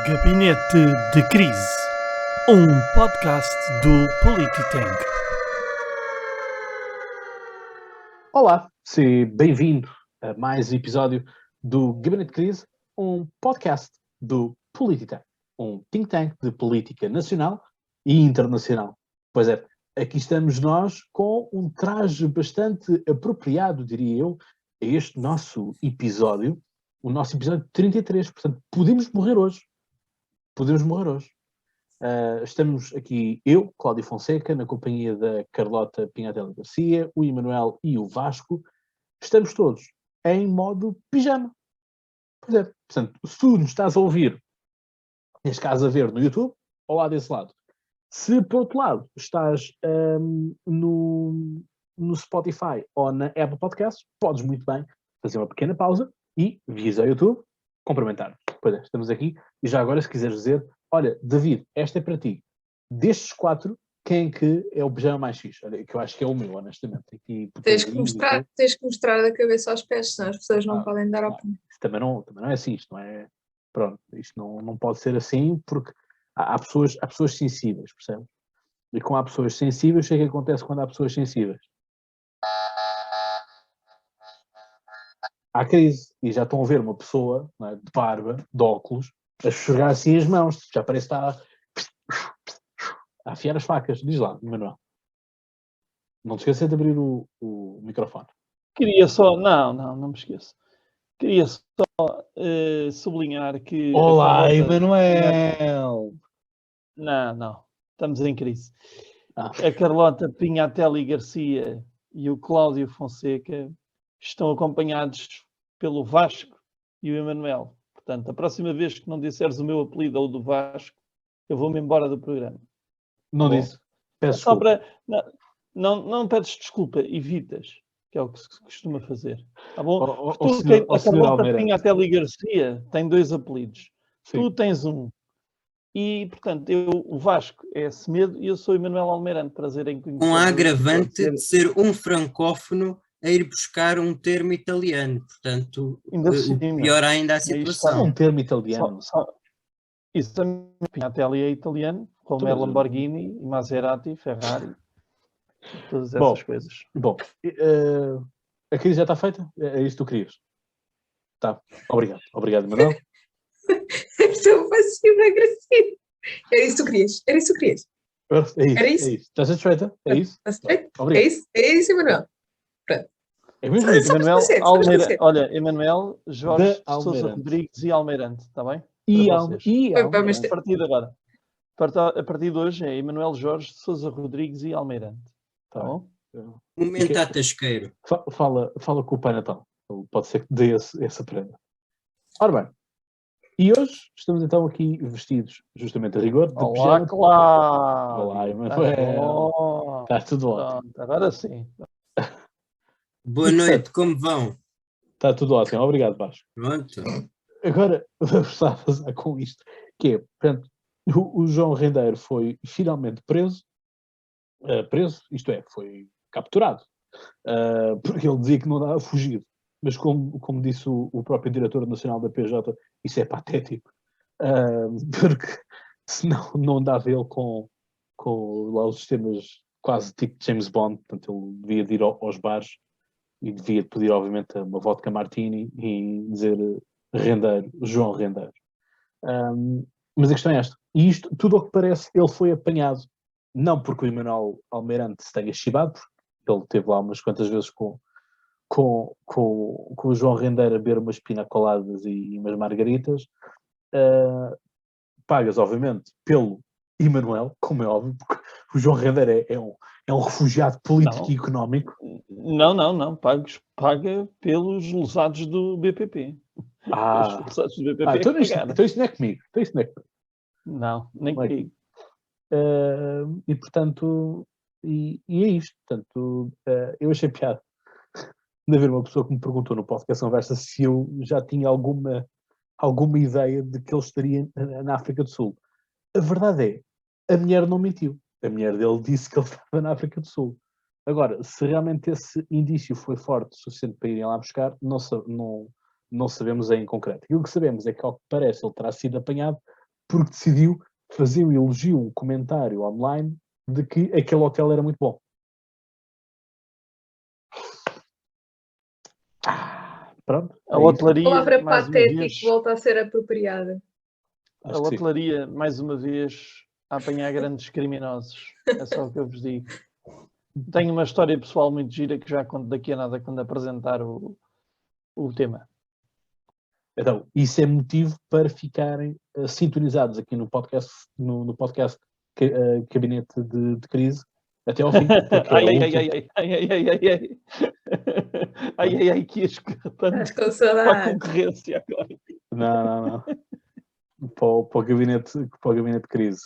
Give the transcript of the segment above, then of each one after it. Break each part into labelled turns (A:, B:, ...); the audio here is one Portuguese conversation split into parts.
A: Gabinete de Crise, um podcast do Polititank.
B: Olá, seja bem-vindo a mais um episódio do Gabinete de Crise, um podcast do Polititank, um think tank de política nacional e internacional. Pois é, aqui estamos nós com um traje bastante apropriado, diria eu, a este nosso episódio, o nosso episódio 33. Portanto, podemos morrer hoje. Estamos aqui eu, Cláudio Fonseca, na companhia da Carlota Pinhatelli Garcia, o Emanuel e o Vasco. Estamos todos em modo pijama. Pois é, portanto, se tu nos estás a ouvir, neste caso a ver no YouTube, ou lá desse lado, se por outro lado estás no Spotify ou na Apple Podcasts, podes muito bem fazer uma pequena pausa e vires ao YouTube cumprimentar. Pois é, estamos aqui e já agora se quiseres dizer, olha, David, esta é para ti. Destes 4, quem é que é o pijama mais fixe? Olha, que eu acho que é o meu, honestamente. Aqui,
C: Tens que mostrar da cabeça aos pés, senão as pessoas não podem dar opinião.
B: Também não é assim, isto não é... Pronto, isto não pode ser assim porque há pessoas sensíveis, percebes? E como há pessoas sensíveis, o que é que acontece quando há pessoas sensíveis? Há crise. E já estão a ver uma pessoa, não é, de barba, de óculos, a esfregar assim as mãos. Já parece que está a afiar as facas. Diz lá, Manuel. Não te esqueças de abrir o microfone.
D: Queria só... Não me esqueço. Queria só sublinhar que...
B: Olá, Emanuel!
D: Não. Estamos em crise.
B: Ah.
D: A Carlota Pinhatelli Garcia e o Cláudio Fonseca estão acompanhados pelo Vasco e o Emanuel. Portanto, a próxima vez que não disseres o meu apelido ou o do Vasco, eu vou-me embora do programa.
B: Não disse. Peço desculpa.
D: Não pedes desculpa, evitas, que é o que se costuma fazer. Tá bom?
B: A
D: Carlota Pinhatelli Garcia tem 2 apelidos.
B: Sim.
D: Tu tens um. E, portanto, o Vasco é Semedo e eu sou Emanuel Almeirante. Prazer em conhecer.
E: Com a agravante de ser um francófono a ir buscar um termo italiano. Portanto, pior ainda a situação.
B: Um termo italiano.
D: Isso também, Pinhatelli é italiano, como é Lamborghini, Maserati, Ferrari, todas essas coisas.
B: Bom, a crise já está feita? É isso que tu querias? Tá, obrigado, Manuel.
C: Estou passivo-agressivo. Era isso que tu querias.
B: É isso. Estás satisfeita? É isso?
C: É isso, Emanuel. Pronto.
B: É mesmo
C: isso.
D: Emanuel Jorge Sousa Rodrigues e Almeirante, está bem? A partir de agora. A partir de hoje é Emanuel Jorge Sousa Rodrigues e Almeirante. Tá bom?
E: Momento a tasqueiro.
B: Fala com o Pai Natal. Pode ser que dê essa prenda. Ora bem. E hoje estamos então aqui vestidos justamente a rigor.
D: Olá, claro!
B: Olá, Emanuel. Está tudo ótimo.
D: Agora sim.
E: Boa noite, como vão?
B: Está tudo ótimo. Obrigado, Vasco.
E: Pronto.
B: Agora, vamos estar a fazer com isto. Que é, portanto, o João Rendeiro foi finalmente preso, isto é, foi capturado, porque ele dizia que não dava fugido. Mas como disse o próprio diretor nacional da PJ, isso é patético. Porque senão não dava ele com lá os sistemas quase tipo James Bond, portanto ele devia de ir aos bares e devia pedir obviamente uma vodka martini e dizer Rendeiro, João Rendeiro. Mas a questão é esta. E isto, tudo o que parece, ele foi apanhado, não porque o Emanuel Almeirante se tenha chibado, porque ele esteve lá umas quantas vezes com o João Rendeiro a beber umas pinacoladas e umas margaritas, pagas, obviamente, pelo Emanuel, como é óbvio, porque o João Rendeiro é um refugiado político e económico.
D: Não. Paga pelos lesados do BPP. Os lesados do BPP
B: então isso não é comigo.
D: Não, nem comigo.
B: E, portanto, e é isto. Portanto, eu achei piada de haver uma pessoa que me perguntou no podcast Conversa se eu já tinha alguma ideia de que ele estaria na África do Sul. A verdade é, a mulher não mentiu. A mulher dele disse que ele estava na África do Sul. Agora, se realmente esse indício foi forte o suficiente para irem lá buscar, não sabemos em concreto. Aquilo que sabemos é que, ao que parece, ele terá sido apanhado porque decidiu fazer um elogio, um comentário online de que aquele hotel era muito bom. Pronto.
D: A hotelaria,
C: A palavra
D: mais uma
C: patético
D: vez,
C: volta a ser apropriada.
D: a hotelaria, mais uma vez, a apanhar grandes criminosos. É só o que eu vos digo. Tenho uma história pessoal muito gira que já conto daqui a nada quando apresentar o tema.
B: Então, isso é motivo para ficarem sintonizados aqui no podcast, no podcast Gabinete de Crise, até ao fim.
D: Que escutando
C: Estás com
D: para a
C: saudade.
D: concorrência agora.
B: Não. Para o gabinete de crise,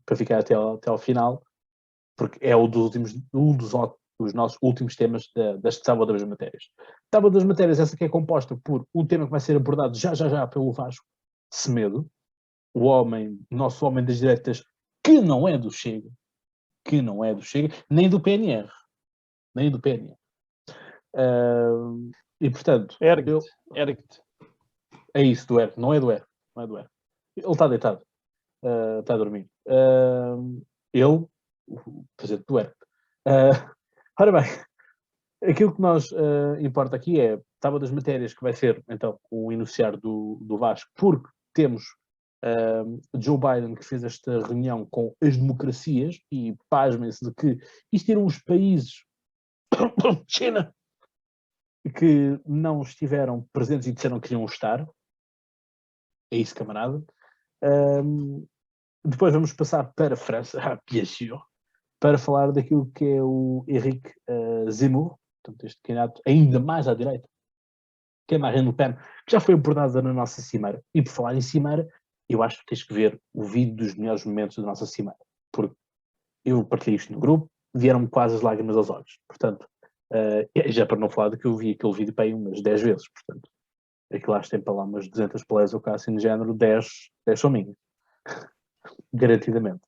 B: para ficar até ao final, porque é um dos nossos últimos temas desta Tábua das Matérias. Tábua das Matérias, essa que é composta por um tema que vai ser abordado já pelo Vasco Semedo, nosso homem das direitas, que não é do Chega, nem do PNR. E portanto,
D: Ergue-te.
B: é isso, do ERC, não é do ERC. Ele está deitado, está a dormir. Ele, o presidente do ERC. Ora bem, aquilo que nos importa aqui é Tábua das Matérias, que vai ser, então, o enunciar do Vasco, porque temos Joe Biden, que fez esta reunião com as democracias, e pasmem-se de que isto eram os países, China, que não estiveram presentes e disseram que iam estar. É isso, camarada. Depois vamos passar para a França, bien sûr, para falar daquilo que é o Henrique Zemmour, portanto, este candidato ainda mais à direita, que é Marine Le Pen, que já foi abordada na nossa cimeira. E por falar em cimeira, eu acho que tens que ver o vídeo dos melhores momentos da nossa cimeira, porque eu partilhei isto no grupo, vieram-me quase as lágrimas aos olhos. Portanto, já para não falar de que eu vi aquele vídeo para aí umas 10 vezes, portanto, aquilo acho que tem para lá umas 200 palés ou cá assim de género, 10 são minhas. Garantidamente.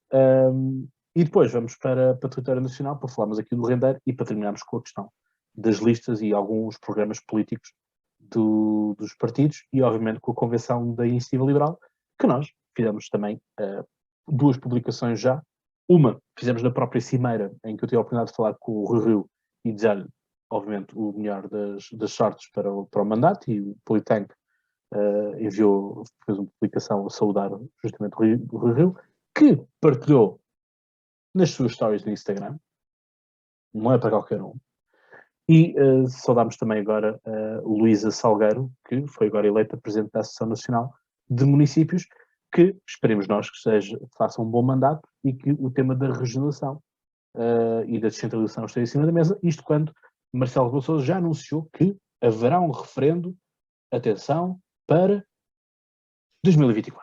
B: E depois vamos para a território nacional para falarmos aqui do rendeiro e para terminarmos com a questão das listas e alguns programas políticos dos partidos e obviamente com a convenção da Iniciativa Liberal, que nós fizemos também 2 publicações já. Uma fizemos na própria cimeira, em que eu tive a oportunidade de falar com o Rui Rio e dizer-lhe, obviamente, o melhor das sortes para o mandato, e o Politank fez uma publicação a saudar justamente o Rui Rio, que partilhou nas suas stories no Instagram, não é para qualquer um. E saudámos também agora Luísa Salgueiro, que foi agora eleita Presidente da Associação Nacional de Municípios, que esperemos nós que faça um bom mandato e que o tema da regionalização e da descentralização esteja em cima da mesa, isto quando Marcelo Rebelo de Sousa já anunciou que haverá um referendo, atenção, para 2024.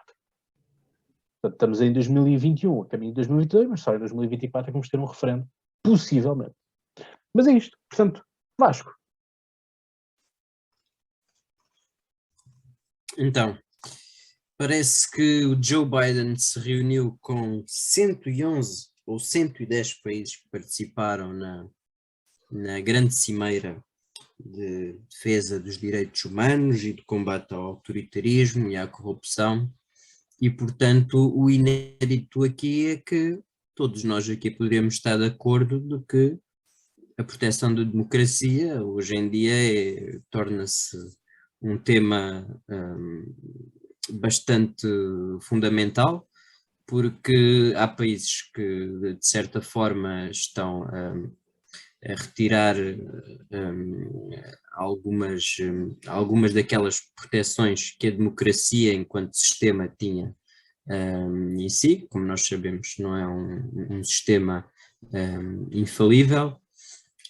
B: Portanto, estamos em 2021, a caminho de 2022, mas só em 2024 é que vamos ter um referendo, possivelmente. Mas é isto. Portanto, Vasco.
E: Então, parece que o Joe Biden se reuniu com 111 ou 110 países que participaram na grande cimeira de defesa dos direitos humanos e de combate ao autoritarismo e à corrupção. E, portanto, o inédito aqui é que todos nós aqui poderíamos estar de acordo de que a proteção da democracia hoje em dia torna-se um tema bastante fundamental, porque há países que de certa forma estão a retirar algumas daquelas proteções que a democracia enquanto sistema tinha em si. Como nós sabemos, não é um sistema infalível,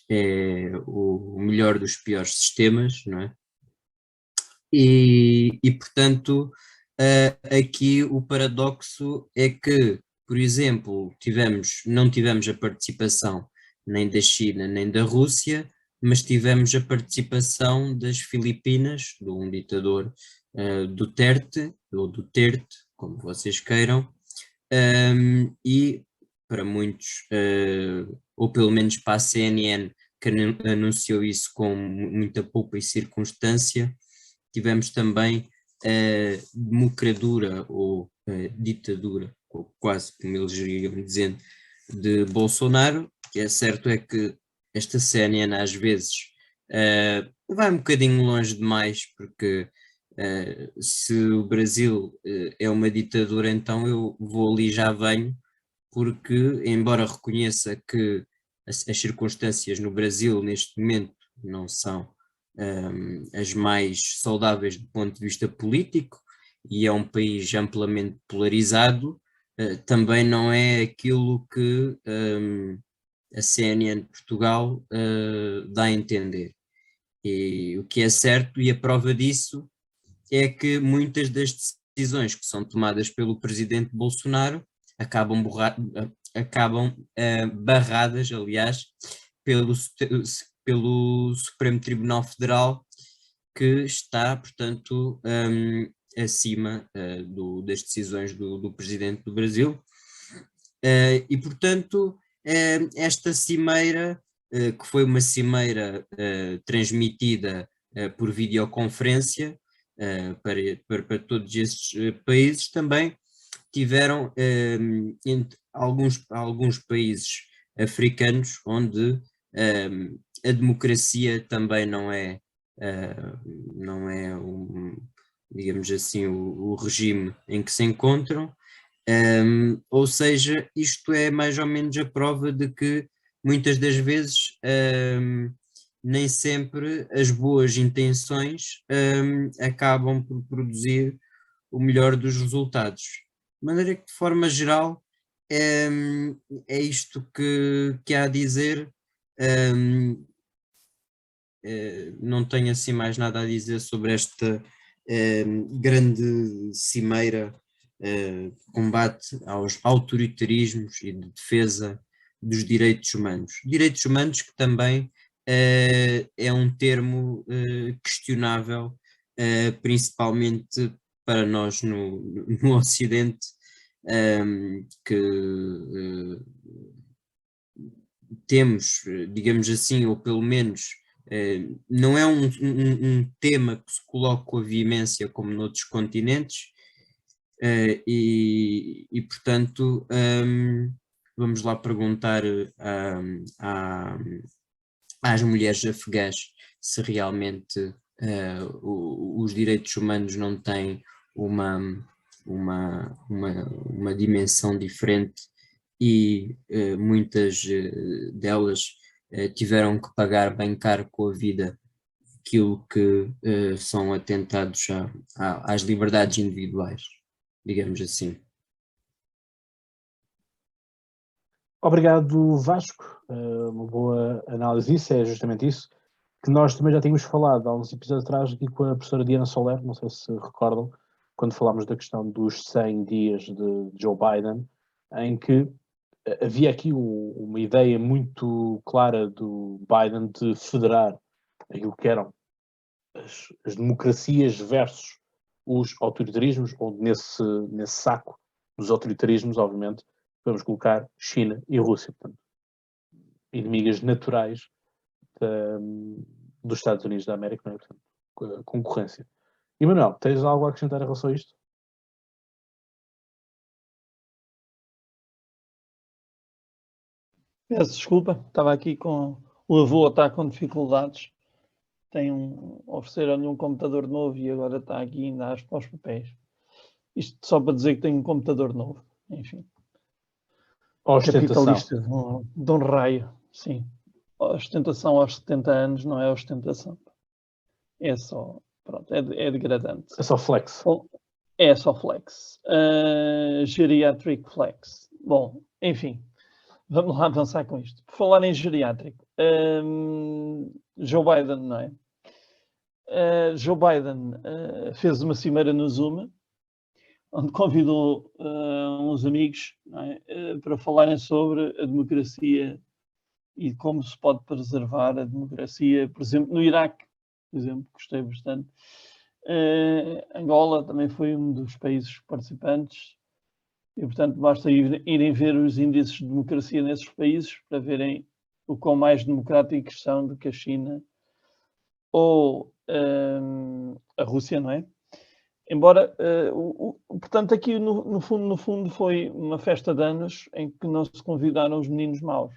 E: é o melhor dos piores sistemas, não é? E portanto, aqui o paradoxo é que, por exemplo, não tivemos a participação nem da China nem da Rússia, mas tivemos a participação das Filipinas, de um ditador Duterte, ou Duterte, como vocês queiram, e para muitos, ou pelo menos para a CNN, que anunciou isso com muita poupa e circunstância, tivemos também democradura ou ditadura, ou quase como eles iriam dizendo, de Bolsonaro. O que é certo é que esta CNN às vezes vai um bocadinho longe demais, porque se o Brasil é uma ditadura, então eu vou ali e já venho, porque embora reconheça que as circunstâncias no Brasil neste momento não são as mais saudáveis do ponto de vista político, e é um país amplamente polarizado, também não é aquilo que a CNN de Portugal dá a entender. E o que é certo, e a prova disso, é que muitas das decisões que são tomadas pelo presidente Bolsonaro acabam, barradas, aliás, pelo Supremo Tribunal Federal, que está, portanto, acima das decisões do presidente do Brasil. E, portanto, esta cimeira, que foi uma cimeira transmitida por videoconferência para todos estes países, também tiveram entre alguns países africanos onde a democracia também não é digamos assim, o regime em que se encontram. Ou seja, isto é mais ou menos a prova de que muitas das vezes nem sempre as boas intenções acabam por produzir o melhor dos resultados. De maneira que, de forma geral, é isto que há a dizer. Não tenho assim mais nada a dizer sobre esta grande cimeira combate aos autoritarismos e de defesa dos direitos humanos. Direitos humanos que também é um termo questionável, principalmente para nós no Ocidente, que temos, digamos assim, ou pelo menos não é um tema que se coloca com a veemência como noutros continentes, e portanto vamos lá perguntar às mulheres afegãs se realmente os direitos humanos não têm uma dimensão diferente, e muitas delas tiveram que pagar bem caro com a vida aquilo que são atentados às liberdades individuais, digamos assim.
B: Obrigado, Vasco. Uma boa análise disso, é justamente isso, que nós também já tínhamos falado há uns episódios atrás aqui com a professora Diana Soler, não sei se recordam, quando falámos da questão dos 100 dias de Joe Biden, em que havia aqui uma ideia muito clara do Biden de federar aquilo que eram as democracias versus os autoritarismos, onde nesse saco dos autoritarismos, obviamente, vamos colocar China e Rússia, portanto, inimigas naturais dos Estados Unidos da América, não é? Portanto, concorrência. E Manuel, tens algo a acrescentar em relação a isto?
D: Peço desculpa, estava aqui com o avô, está com dificuldades. Ofereceram-lhe um computador novo e agora está aqui ainda para os papéis. Isto só para dizer que tenho um computador novo. Enfim.
B: Ostentação.
D: Capitalista de um raio, sim. A ostentação aos 70 anos não é ostentação. É só, pronto, é degradante.
B: É só flex.
D: Bom, é só flex. Geriatric flex. Bom, enfim. Vamos lá avançar com isto. Por falar em geriátrico, Joe Biden, não é? Joe Biden fez uma cimeira no Zoom, onde convidou uns amigos, não é? Para falarem sobre a democracia e como se pode preservar a democracia, por exemplo, no Iraque, por exemplo, gostei bastante. Angola também foi um dos países participantes. E, portanto, basta irem ver os índices de democracia nesses países para verem o quão mais democráticos são do que a China ou a Rússia, não é? Embora, portanto, aqui no fundo foi uma festa de anos em que não se convidaram os meninos maus.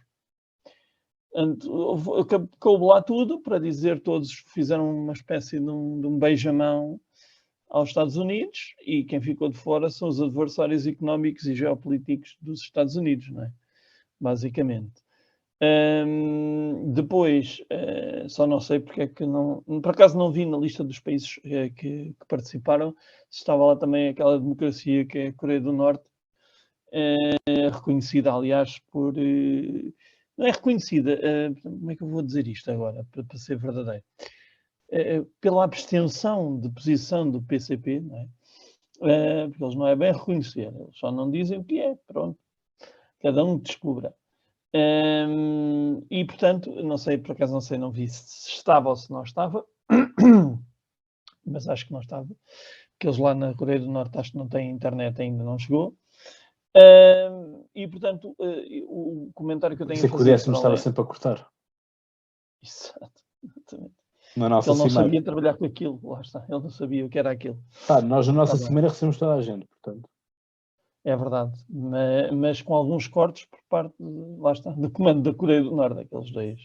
D: Coube lá tudo para dizer, todos fizeram uma espécie de um beijamão aos Estados Unidos, e quem ficou de fora são os adversários económicos e geopolíticos dos Estados Unidos, não é? Basicamente. Depois, só não sei porque é que não... Por acaso não vi na lista dos países que participaram, se estava lá também aquela democracia que é a Coreia do Norte, reconhecida, aliás, por... não é reconhecida, como é que eu vou dizer isto agora, para ser verdadeiro? Pela abstenção de posição do PCP, não é? Porque eles não é bem reconhecer, eles só não dizem o que é, pronto. Cada um descubra. E, portanto, não sei, por acaso não vi se estava ou se não estava, mas acho que não estava, porque eles lá na Coreia do Norte acho que não têm internet, ainda não chegou. E, portanto, o comentário que eu tenho
B: Se
D: a
B: que o
D: fazer...
B: décimo estava sempre a cortar.
D: Exato, exatamente.
B: Na
D: Porque
B: nossa
D: ele não
B: cimeira.
D: sabia trabalhar com aquilo, lá está, ele não sabia o que era aquilo.
B: Pá, nós na nossa
D: bem.
B: cimeira recebemos toda a gente, portanto.
D: É verdade, mas com alguns cortes por parte, lá está, do comando da Coreia do Norte, aqueles dois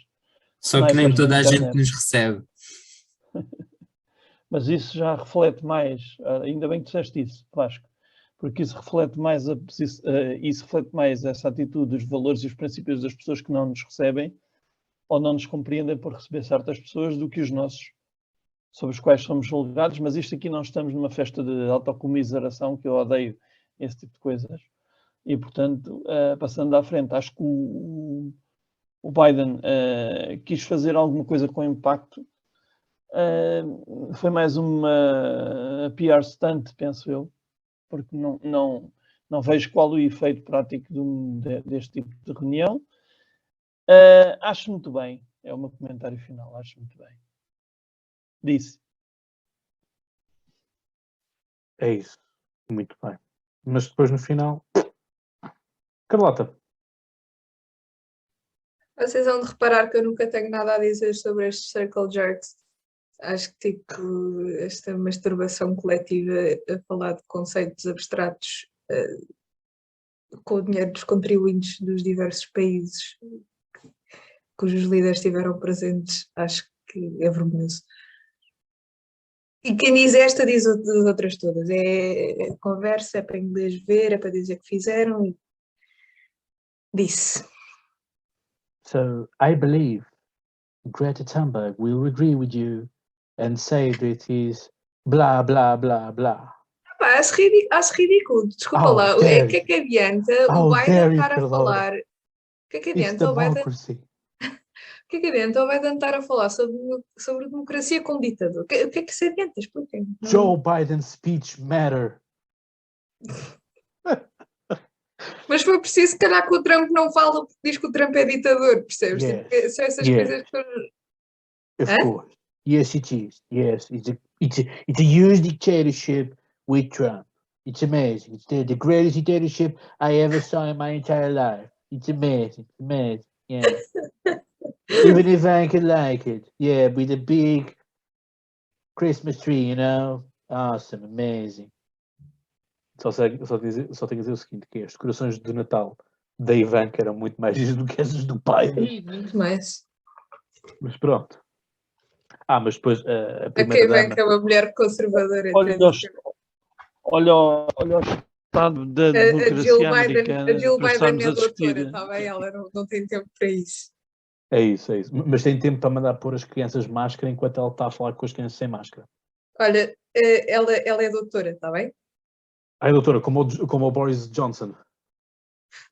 E: Só que nem
D: snipers da
E: toda a gente
D: internet.
E: nos recebe.
D: Mas isso já reflete mais, ainda bem que disseste isso, Vasco, porque isso reflete mais essa atitude dos valores e os princípios das pessoas que não nos recebem ou não nos compreendem por receber certas pessoas do que os nossos, sobre os quais somos julgados. Mas isto aqui não estamos numa festa de autocomiseração, que eu odeio esse tipo de coisas. E, portanto, passando à frente, acho que o Biden quis fazer alguma coisa com impacto. Foi mais uma PR stunt, penso eu, porque não vejo qual o efeito prático deste tipo de reunião. Acho muito bem, é o meu comentário final, acho muito bem. Disse.
B: É isso. Muito bem. Mas depois no final... Carlota.
C: Vocês vão de reparar que eu nunca tenho nada a dizer sobre estes circle jerks. Acho que tipo, esta masturbação coletiva a falar de conceitos abstratos com o dinheiro dos contribuintes dos diversos países cujos líderes estiveram presentes, acho que é vergonhoso. E quem diz esta diz as outras todas. É conversa, é para inglês ver, é para dizer que fizeram. E disse.
B: So, I believe Greta Thunberg will agree with you and say that is blah, blah, blah, blah.
C: Pá, acho ridículo. Desculpa lá. O que é que adianta o Biden estar a falar? O que é que adianta o Biden? O que é que adianta o Biden estar a falar sobre democracia com ditador? O que é que se adianta? Expliquem.
B: Joe Biden's speech matter.
C: Mas foi preciso, se calhar, que o Trump não fala porque diz que o Trump é ditador, percebes?
B: Yes.
C: Tipo, são essas coisas que...
B: Of course. Yes, it is. Yes, it's a huge dictatorship with Trump. It's amazing. It's the greatest dictatorship I ever saw in my entire life. It's amazing. Amazing. Yeah. Even if I could like it. Yeah, with a big Christmas tree, you know? Awesome. Amazing. Só tenho a dizer o seguinte, que as decorações de Natal da Ivanka eram muito mais giras do que essas do pai.
C: Muito mais.
B: Mas pronto. Mas depois a
C: A
B: primeira
C: Ivanka
B: dama...
C: é uma mulher conservadora.
D: Olha o estado da democracia americana.
C: A Jill Biden é
D: assistir.
C: doutora, está bem? Ela não tem tempo para isso.
B: É isso. Mas tem tempo para mandar pôr as crianças máscara enquanto ela está a falar com as crianças sem máscara.
C: Olha, ela é doutora, está bem?
B: É doutora, como o Boris Johnson.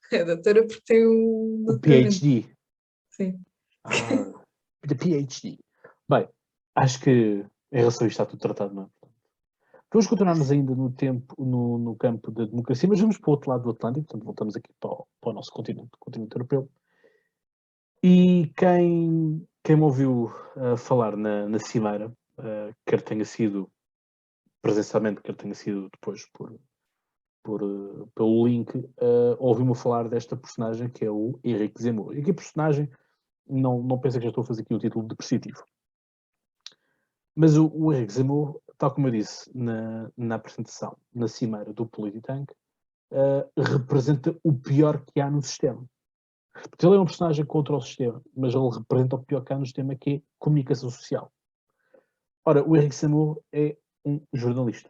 C: É doutora porque tem um...
B: O PhD.
C: Sim.
B: The PhD. Bem, acho que em relação a isto está tudo tratado, não é? Vamos continuarmos ainda no campo da democracia, mas vamos para o outro lado do Atlântico, portanto voltamos aqui para o nosso continente, o continente europeu. E quem me ouviu falar na cimeira, quer tenha sido presencialmente, quer tenha sido depois pelo link, ouviu-me falar desta personagem que é o Henrique Zemmour. E aqui a personagem, não pensa que já estou a fazer aqui o título depreciativo. Mas o Henrique Zemmour, tal como eu disse na apresentação, na cimeira do Polititank, representa o pior que há no sistema. Porque ele é um personagem contra o sistema, mas ele representa o pior que há no sistema, que é comunicação social. Ora, o Henrique Zemmour é um jornalista.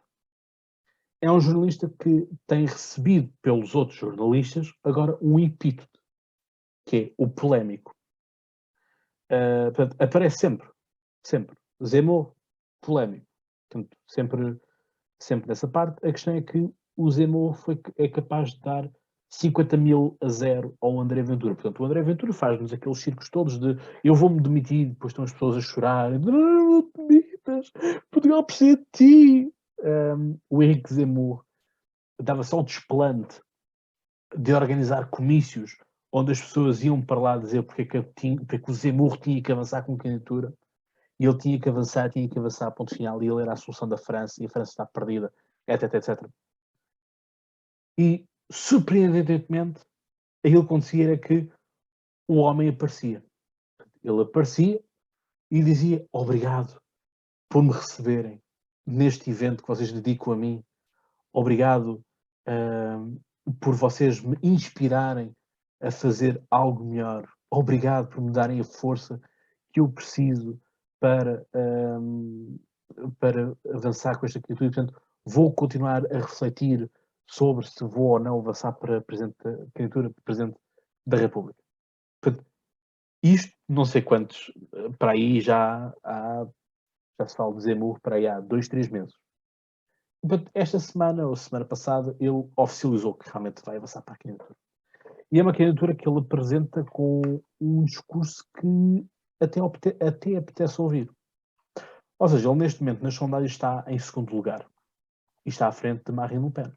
B: É um jornalista que tem recebido pelos outros jornalistas agora um epíteto, que é o polémico. Portanto, aparece sempre. Zemmour, polémico. Portanto, sempre nessa parte. A questão é que o Zemmour é capaz de dar 50.000-0 ao André Ventura. Portanto, o André Ventura faz-nos aqueles circos todos de eu vou-me demitir, depois estão as pessoas a chorar. Não te demitas, Portugal precisa de ti. O Henrique Zemmour dava só o desplante de organizar comícios onde as pessoas iam para lá dizer porque é que o Zemmour tinha que avançar com candidatura. E ele tinha que avançar, ponto final, e ele era a solução da França, e a França está perdida, etc. E, surpreendentemente, aquilo que acontecia era que o homem aparecia. Ele aparecia e dizia obrigado por me receberem neste evento que vocês dedicam a mim. Obrigado por vocês me inspirarem a fazer algo melhor. Obrigado por me darem a força que eu preciso para avançar com esta candidatura. Portanto, vou continuar a refletir sobre se vou ou não avançar para candidatura para Presidente da República. Portanto, isto, não sei quantos, para aí já se fala de Zemmour, para aí há 2-3 meses. Portanto, esta semana, ou semana passada, ele oficializou que realmente vai avançar para a candidatura. E é uma candidatura que ele apresenta com um discurso que até apetece ouvir. Ou seja, ele neste momento nas sondagens está em segundo lugar. E está à frente de Marine Le Pen.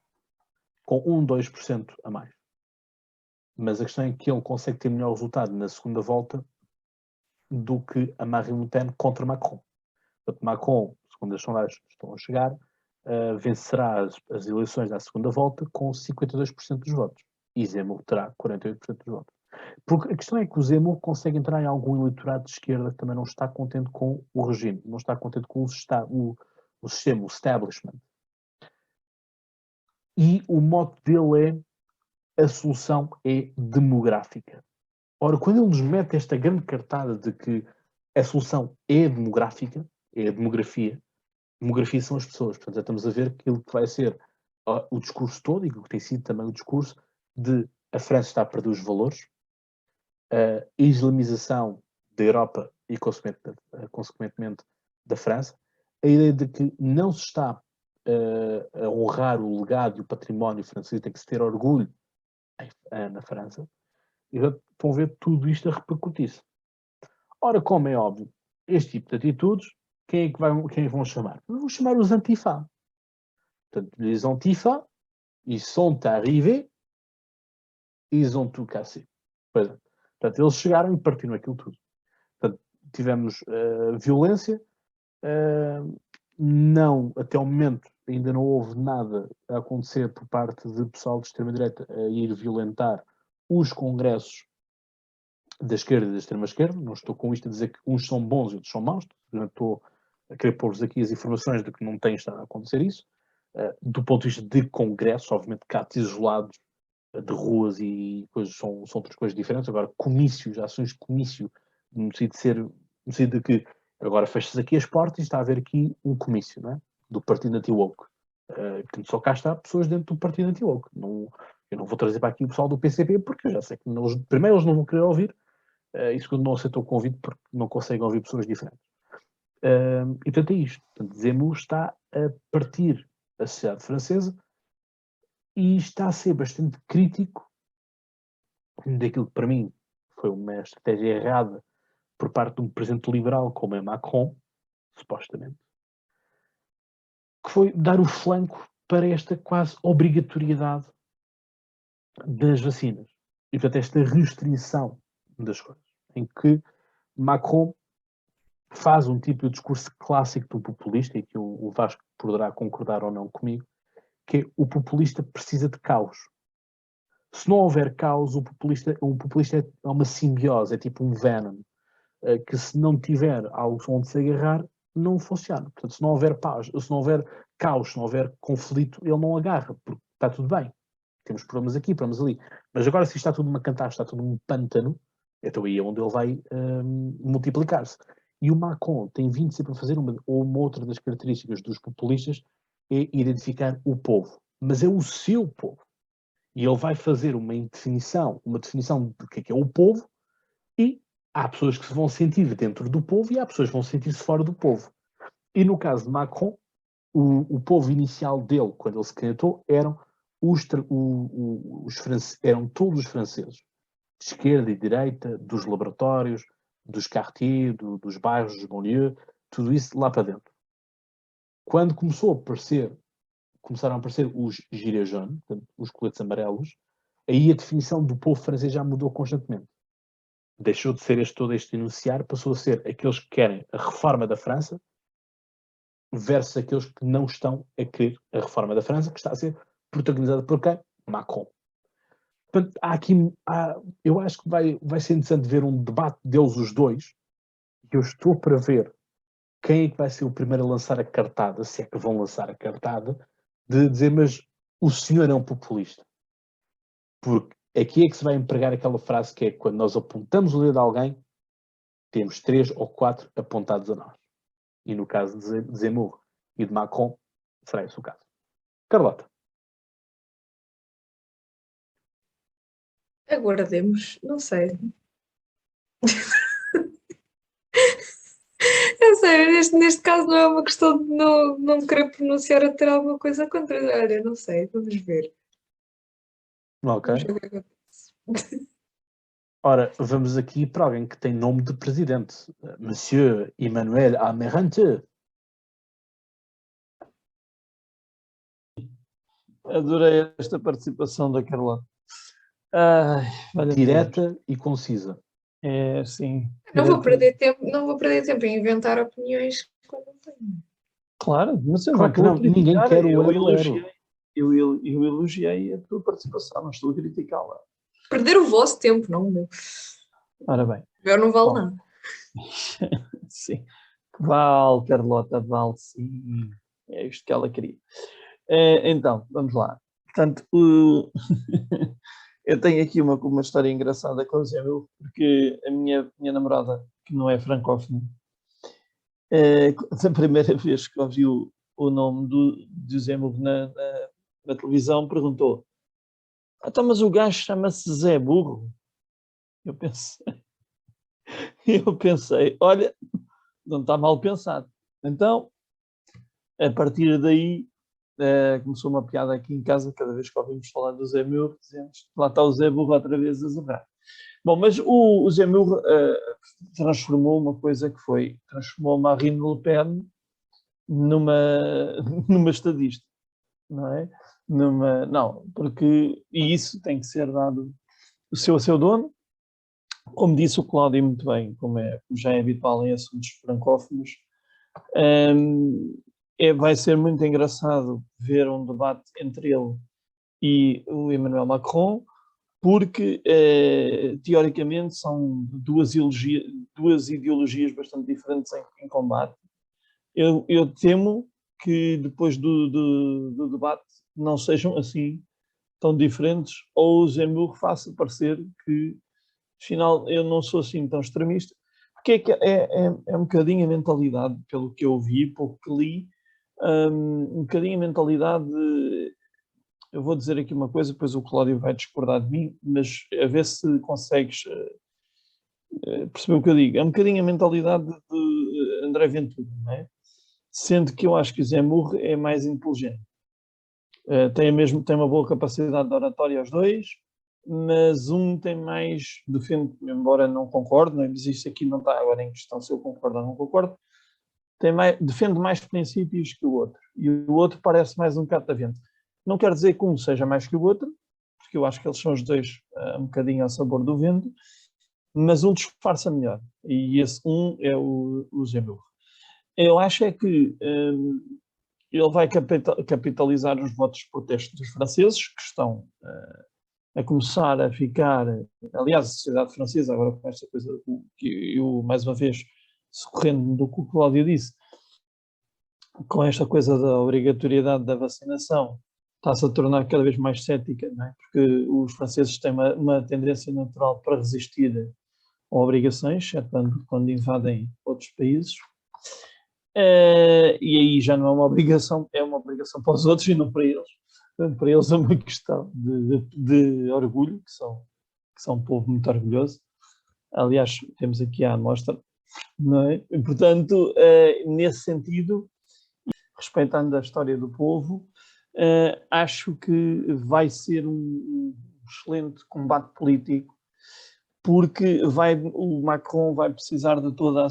B: Com 1-2% a mais. Mas a questão é que ele consegue ter melhor resultado na segunda volta do que a Marine Le Pen contra Macron. Portanto, Macron, segundo as sondagens que estão a chegar, vencerá as eleições da segunda volta com 52% dos votos. E Zemmour terá 48% dos votos. Porque a questão é que o Zemmour consegue entrar em algum eleitorado de esquerda que também não está contente com o regime, não está contente com o sistema, o establishment. E o mote dele é a solução é demográfica. Ora, quando ele nos mete esta grande cartada de que a solução é demográfica, é a demografia são as pessoas. Portanto, já estamos a ver aquilo que vai ser o discurso todo, e que tem sido também o discurso de a França está a perder os valores, a islamização da Europa e, consequentemente, da França, a ideia de que não se está a honrar o legado e o património francês, tem que se ter orgulho na França, e vão ver tudo isto a repercutir-se. Ora, como é óbvio, este tipo de atitudes, quem é que vão chamar? Vão chamar os Antifa. Portanto, les Antifa, ils sont arrivés, ils ont tout cassé. Pois é. Portanto, eles chegaram e partiram aquilo tudo. Portanto, tivemos violência. Não, até o momento, ainda não houve nada a acontecer por parte de pessoal de extrema-direita a ir violentar os congressos da esquerda e da extrema-esquerda. Não estou com isto a dizer que uns são bons e outros são maus. Estou a querer pôr-vos aqui as informações de que não tem estado a acontecer isso. Do ponto de vista de congressos, obviamente, casos isolados de ruas e coisas são outras coisas diferentes. Agora, comícios, ações de comício, no sentido de que agora fecha-se aqui as portas e está a haver aqui um comício, não é? Do Partido Anti-Woke. Só cá está pessoas dentro do Partido Anti-Woke. Eu não vou trazer para aqui o pessoal do PCP, porque eu já sei que primeiro eles não vão querer ouvir, e segundo não aceitam o convite porque não conseguem ouvir pessoas diferentes. E portanto é isto. Portanto, Zemmour está a partir a sociedade francesa e está a ser bastante crítico daquilo que para mim foi uma estratégia errada por parte de um presidente liberal como é Macron, supostamente, que foi dar o flanco para esta quase obrigatoriedade das vacinas. E portanto esta restrição das coisas, em que Macron faz um tipo de discurso clássico do populista, e que o Vasco poderá concordar ou não comigo, que é o populista precisa de caos. Se não houver caos, o populista é uma simbiose, é tipo um venom, que se não tiver algo onde se agarrar, não funciona. Portanto, se não houver paz, se não houver caos, se não houver conflito, ele não agarra, porque está tudo bem. Temos problemas aqui, problemas ali. Mas agora, se está tudo numa cantaste, está tudo num pântano, então aí é onde ele vai multiplicar-se. E o Macron tem vindo sempre a fazer uma outra das características dos populistas é identificar o povo. Mas é o seu povo. E ele vai fazer uma definição de que é o povo, e há pessoas que se vão sentir dentro do povo e há pessoas que vão sentir-se fora do povo. E no caso de Macron, o povo inicial dele, quando ele se candidatou, eram todos os franceses, de esquerda e direita, dos laboratórios, dos quartiers, dos bairros, dos banlieues, tudo isso lá para dentro. Quando começaram a aparecer os gilets jaunes, portanto, os coletes amarelos, aí a definição do povo francês já mudou constantemente. Deixou de ser todo este enunciar, passou a ser aqueles que querem a reforma da França versus aqueles que não estão a querer a reforma da França, que está a ser protagonizada por quem? Macron. Portanto, eu acho que vai ser interessante ver um debate deles os dois. Eu estou para ver quem é que vai ser o primeiro a lançar a cartada, se é que vão lançar a cartada, de dizer, mas o senhor é um populista. Porque aqui é que se vai empregar aquela frase que é quando nós apontamos o dedo a alguém, temos 3 ou 4 apontados a nós. E no caso de Zemmour e de Macron, será esse o caso. Carlota.
C: Aguardemos, não sei. Eu sei, neste caso não é uma questão de não me querer pronunciar a ter alguma coisa contra. Olha, não sei, vamos ver.
B: Ok.
C: Vamos ver o que acontece.
B: Ora, vamos aqui para alguém que tem nome de presidente. Monsieur Emmanuel Amarante.
D: Adorei esta participação da Carlota.
B: Direta e concisa.
D: É, sim.
C: Não vou perder tempo em inventar opiniões quando não tenho.
D: Claro, mas eu
B: Claro que
D: não
B: não,
D: estou a
B: ninguém
D: criticar,
B: quer o
D: eu
B: Lero.
D: elogiei a tua participação, não estou a criticá-la.
C: Perder o vosso tempo, não o meu.
D: Ora bem.
C: Eu não vale
D: Bom.
C: nada.
D: Sim. Vale, Carlota, vale, sim. É isto que ela queria. Então, vamos lá. Portanto, eu tenho aqui uma história engraçada com o Zé Milk, porque a minha namorada, que não é francófona, a primeira vez que ouviu o nome do Zé Milk na televisão, perguntou: então, mas o gajo chama-se Zé Burro? Eu pensei, olha, não está mal pensado. Então, a partir daí, começou uma piada aqui em casa, cada vez que ouvimos falar do Zé Milk, dizemos, lá está o Zé Burro outra vez a zerrar. Bom, mas o Zé Milk transformou uma coisa que foi, transformou Marine Le Pen numa estadista, não é? Não, porque, e isso tem que ser dado o seu dono, como disse o Cláudio muito bem, como já é habitual em assuntos francófonos, vai ser muito engraçado ver um debate entre ele e o Emmanuel Macron, porque, teoricamente, são duas ideologias bastante diferentes em combate. Eu temo que depois do debate não sejam assim tão diferentes, ou o Zemmour faça parecer que, afinal, eu não sou assim tão extremista, porque é um bocadinho a mentalidade, pelo que eu vi, pelo que li, um bocadinho a mentalidade de, eu vou dizer aqui uma coisa, depois o Cláudio vai discordar de mim, mas a ver se consegues perceber o que eu digo. É um bocadinho a mentalidade de André Ventura, não é? Sendo que eu acho que o Zemmour é mais inteligente. Tem uma boa capacidade de oratória aos dois, mas um tem mais, defende, embora não concorde, mas isto aqui não está agora em questão se eu concordo ou não concordo, defende mais princípios que o outro. E o outro parece mais um catavento. Não quer dizer que um seja mais que o outro, porque eu acho que eles são os dois um bocadinho ao sabor do vento, mas um disfarça melhor. E esse um é o Zemmour. Eu acho é que ele vai capitalizar os votos de protesto dos franceses, que estão a começar a ficar... Aliás, a sociedade francesa, agora com esta coisa que eu, mais uma vez, socorrendo do que o Cláudio disse, com esta coisa da obrigatoriedade da vacinação, está-se a tornar cada vez mais cética, não é? Porque os franceses têm uma tendência natural para resistir a obrigações, exceto quando invadem outros países. E aí já não é uma obrigação, é uma obrigação para os outros e não para eles. Portanto, para eles é uma questão de orgulho, que são um povo muito orgulhoso. Aliás, temos aqui a amostra, não é? E, portanto, nesse sentido, respeitando a história do povo, acho que vai ser um excelente combate político, porque o Macron vai precisar de todo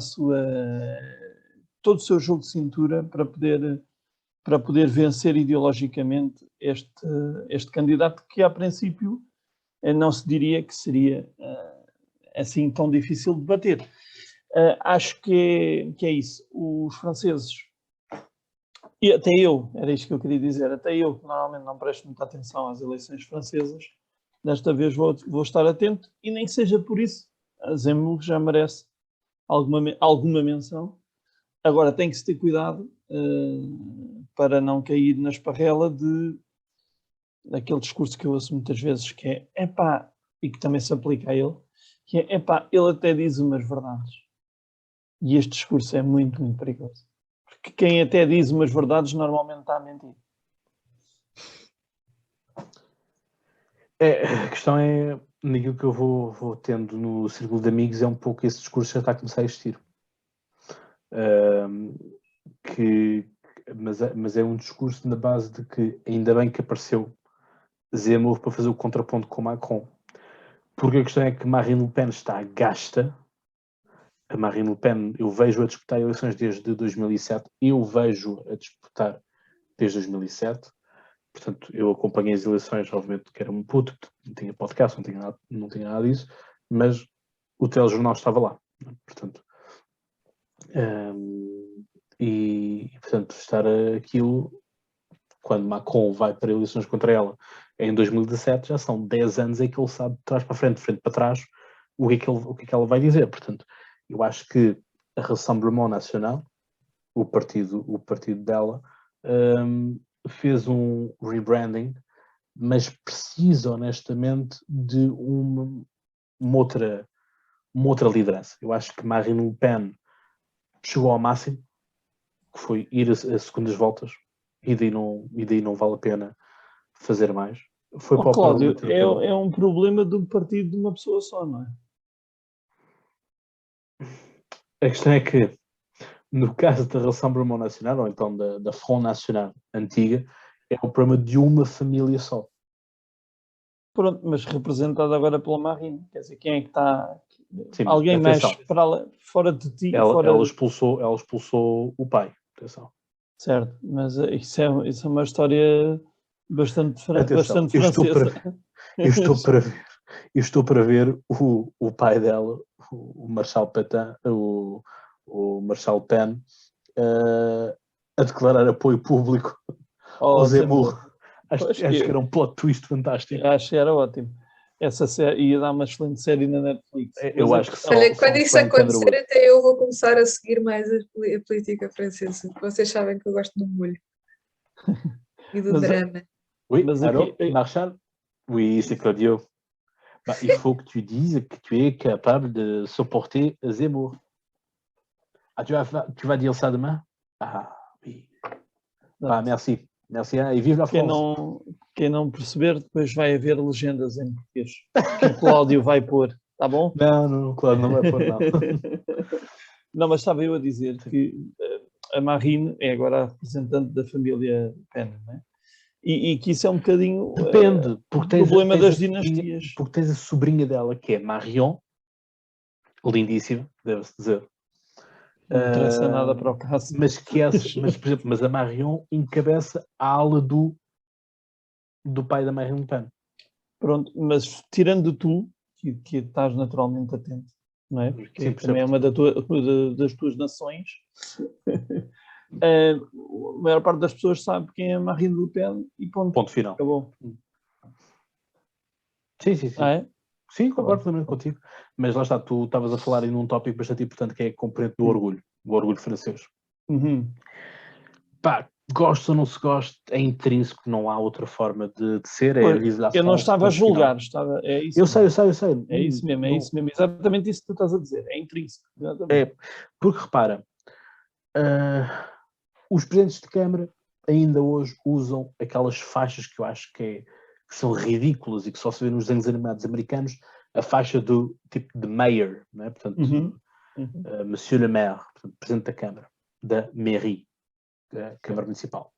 D: o seu jogo de cintura para poder vencer ideologicamente este candidato, que a princípio não se diria que seria assim tão difícil de bater. Acho que é isso. Os franceses, e até eu, era isto que eu queria dizer, até eu, que normalmente não presto muita atenção às eleições francesas, desta vez vou estar atento, e nem que seja por isso, a Zemmour já merece alguma menção. Agora tem que se ter cuidado para não cair na esparrela daquele discurso que eu ouço muitas vezes, que é epá, e que também se aplica a ele, que é epá, ele até diz umas verdades. E este discurso é muito, muito perigoso. Porque quem até diz umas verdades normalmente está a mentir.
B: A questão é, naquilo que eu vou tendo no círculo de amigos, é um pouco esse discurso já está a começar a existir. Mas é um discurso na base de que ainda bem que apareceu Zemmour para fazer o contraponto com Macron. Porque a questão é que Marine Le Pen está gasta. A Marine Le Pen, eu vejo a disputar eleições desde 2007, eu vejo a disputar desde 2007. Portanto, eu acompanhei as eleições, obviamente que era um puto, não tinha podcast, não tinha nada disso, mas o telejornal estava lá. Portanto, portanto, estar aquilo, quando Macron vai para eleições contra ela em 2017, já são 10 anos em que ele sabe de trás para frente, de frente para trás, o que é que ela vai dizer. Portanto, eu acho que a Rassemblement National, o partido dela, fez um rebranding, mas precisa honestamente de uma outra liderança. Eu acho que Marine Le Pen chegou ao máximo, que foi ir a segundas voltas, e daí não vale a pena fazer mais. Foi para o
D: Cláudio,
B: Parlamento
D: é um problema do partido de uma pessoa só, não é?
B: A questão é que, no caso da Rassemblement National, ou então da Front National antiga, é o problema de uma família só.
D: Pronto, mas representado agora pela Marine, quer dizer, quem é que está...
B: Sim,
D: alguém mais
B: atenção,
D: fora de ti?
B: ela expulsou o pai. Atenção.
D: Certo, mas isso é uma história bastante
B: Atenção,
D: francesa.
B: Eu estou para ver o pai dela, o Marshal Pétain, o Marshal Pen, a declarar apoio público ao Zemmour. Acho que era um plot twist fantástico.
D: Acho que era ótimo. Essa série ia dar uma excelente série na Netflix.
B: Eu acho que só,
C: olha, quando isso acontecer, até eu vou começar a seguir mais a política francesa. Vocês sabem que eu gosto do molho e do drama.
B: Oui, alors, Marshal? Oui, c'est Claudio. Il faut que tu dises que tu es capable de supporter Zemmour. Ah, tu vas dire ça demain? Ah, oui. Ah, merci. Merci, hein, et vive la France.
D: Quem não perceber, depois vai haver legendas em português. Que o Cláudio vai pôr, tá bom?
B: Não, Cláudio não vai pôr, não.
D: Não, mas estava eu a dizer que a Marine é agora a representante da família Pen, não é? E que isso é um bocadinho
B: depende, porque
D: o problema das dinastias.
B: Porque tens a sobrinha dela, que é Marion, lindíssima, deve-se dizer.
D: Não interessa nada para o caso.
B: Mas, por exemplo, a Marion encabeça a ala do pai da Marine Le Pen.
D: Pronto, mas tirando tu, que estás naturalmente atento, não é? Porque
B: sim,
D: também é uma das tuas nações. A maior parte das pessoas sabe quem é Marine Le Pen e ponto
B: final.
D: Acabou.
B: Sim.
D: Ah, é?
B: Sim, concordo também contigo. Mas lá está, tu estavas a falar em um tópico bastante importante, que é a componente do orgulho, o orgulho francês.
D: Uhum.
B: Pá, gosto ou não se gosta, é intrínseco, não há outra forma de ser. É
D: Pois,
B: vive la
D: eu não
B: France,
D: estava a
B: ponto final.
D: julgar, é isso
B: Eu
D: mesmo.
B: sei.
D: É isso mesmo, é
B: Não-
D: isso mesmo, exatamente isso que tu estás a dizer, é intrínseco. Exatamente.
B: É, porque repara, os presidentes de Câmara ainda hoje usam aquelas faixas que eu acho que são ridículas e que só se vê nos desenhos animados americanos, a faixa do tipo de mayor, não é? Portanto,
D: Uhum.
B: Monsieur le Maire, portanto, presidente da Câmara, da mairie, da Câmara Municipal.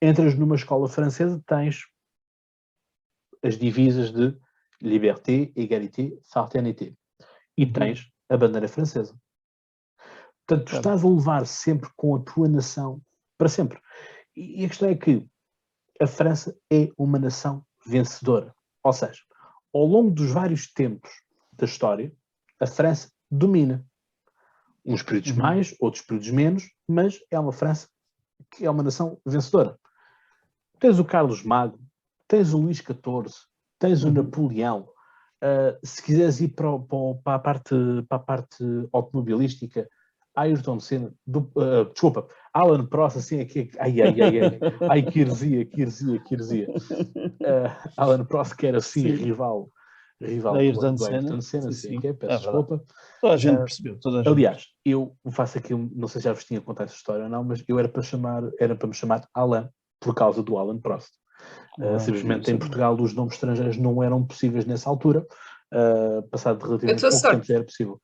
B: Entras numa escola francesa, tens as divisas de liberté, égalité, fraternité. E tens a bandeira francesa. Portanto, tu estás a levar sempre com a tua nação para sempre. E a questão é que a França é uma nação vencedora. Ou seja, ao longo dos vários tempos da história, a França domina. Uns períodos mais, outros períodos menos, mas é uma França que é uma nação vencedora. Tens o Carlos Magno, tens o Luís XIV, tens o Napoleão. Se quiseres ir para a parte automobilística, Ayrton Senna, desculpa, Alan Prost, assim, aqui, ai, que heresia. Alan Prost, que era assim,
D: Sim.
B: rival
D: Da Ayrton
B: do Ayrton
D: Senna,
B: Senna,
D: sim.
B: peço desculpa.
D: Toda a gente percebeu, toda a gente.
B: Aliás, eu faço aqui, não sei se já vos tinha contado essa história ou não, mas eu era para me chamar Alan, por causa do Alan Prost. Simplesmente em Portugal os nomes estrangeiros não eram possíveis nessa altura, passado relativamente pouco tempo já era possível.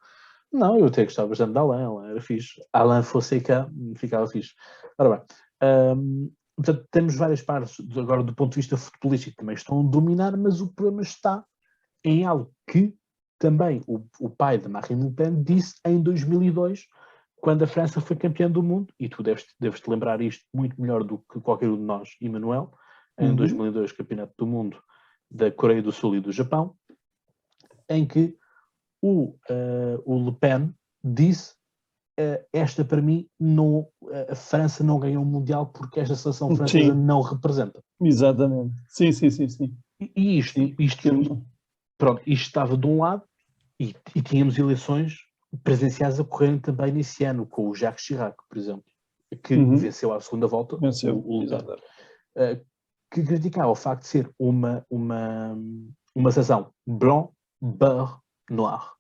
B: Não, eu até gostava bastante de Alan era fixe. Alan Fonseca ficava fixe. Ora bem, portanto, temos várias partes, agora do ponto de vista futebolístico, que também estão a dominar, mas o problema está em algo que também o pai de Marine Le Pen disse em 2002, quando a França foi campeã do mundo, e tu deves-te lembrar isto muito melhor do que qualquer um de nós, Emmanuel, em 2002, campeonato do mundo da Coreia do Sul e do Japão, em que o Le Pen disse esta para mim, a França não ganhou o Mundial porque esta seleção francesa não representa.
D: Exatamente. Sim.
B: E isto estava de um lado e tínhamos eleições presenciais a correrem também nesse ano, com o Jacques Chirac, por exemplo, que venceu à segunda volta.
D: Venceu,
B: que criticava o facto de ser uma seleção blanc, beurre, noir.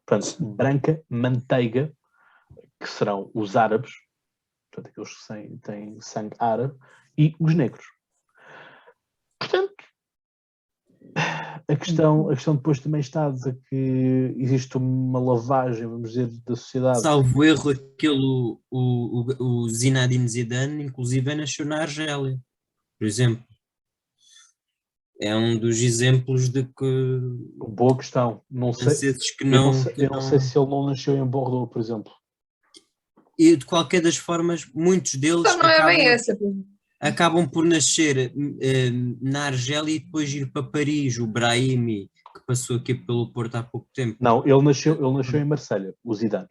B: Portanto, branca, manteiga, que serão os árabes, portanto, aqueles que têm sangue árabe, e os negros. Portanto, a questão depois também está de que existe uma lavagem, vamos dizer, da sociedade.
E: Salvo erro, o Zinedine Zidane, inclusive, nasceu na Argélia, por exemplo. É um dos exemplos de que...
B: Boa questão. Não sei,
E: que não,
B: eu não sei se ele não nasceu em Bordeaux, por exemplo.
E: E de qualquer das formas, muitos deles
C: Então não é bem essa.
E: acabam por nascer na Argélia e depois ir para Paris. O Brahimi, que passou aqui pelo Porto há pouco tempo.
B: Não, ele nasceu em Marselha, o Zidane.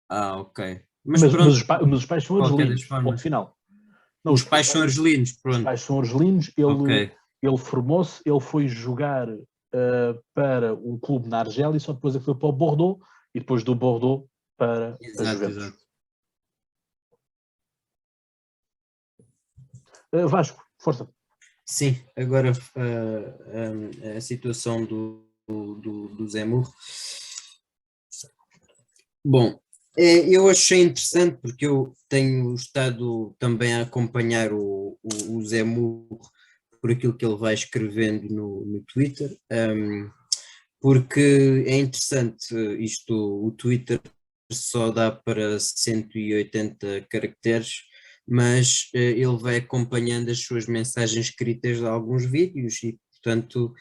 E: Ah, ok.
B: Mas os pais são argelinos, ponto final.
E: Não, os pais são argelinos, pronto.
B: Os pais são argelinos, ele formou-se, ele foi jogar para um clube na Argélia e só depois ele foi para o Bordeaux e depois do Bordeaux para a Juventus. Vasco, força.
E: Sim, agora a situação do Zemmour. Bom, eu achei interessante porque eu tenho estado também a acompanhar o Zemmour por aquilo que ele vai escrevendo no Twitter, porque é interessante o Twitter só dá para 180 caracteres, mas ele vai acompanhando as suas mensagens escritas de alguns vídeos e, portanto,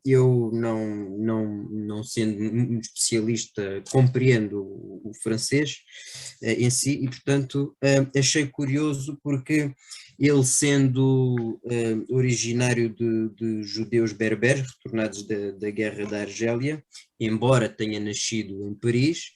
E: eu não sendo um especialista, compreendo o francês em si e, portanto, achei curioso porque ele sendo originário de judeus berberes retornados da guerra da Argélia, embora tenha nascido em Paris,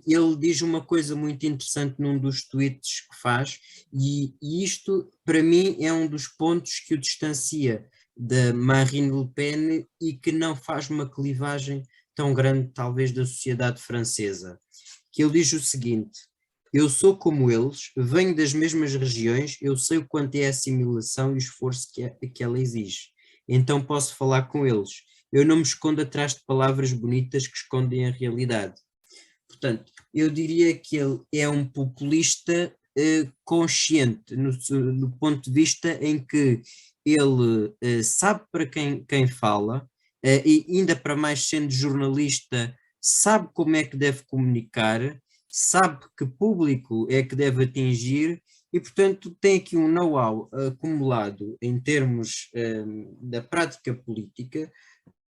E: ele diz uma coisa muito interessante num dos tweets que faz e isto para mim é um dos pontos que o distancia da Marine Le Pen e que não faz uma clivagem tão grande talvez da sociedade francesa, que ele diz o seguinte: Eu sou como eles, venho das mesmas regiões, eu sei o quanto é a assimilação e o esforço que ela exige. Então posso falar com eles. Eu não me escondo atrás de palavras bonitas que escondem a realidade. Portanto, eu diria que ele é um populista consciente, no ponto de vista em que ele sabe para quem fala, e ainda para mais sendo jornalista, sabe como é que deve comunicar, sabe que público é que deve atingir e, portanto, tem aqui um know-how acumulado em termos da prática política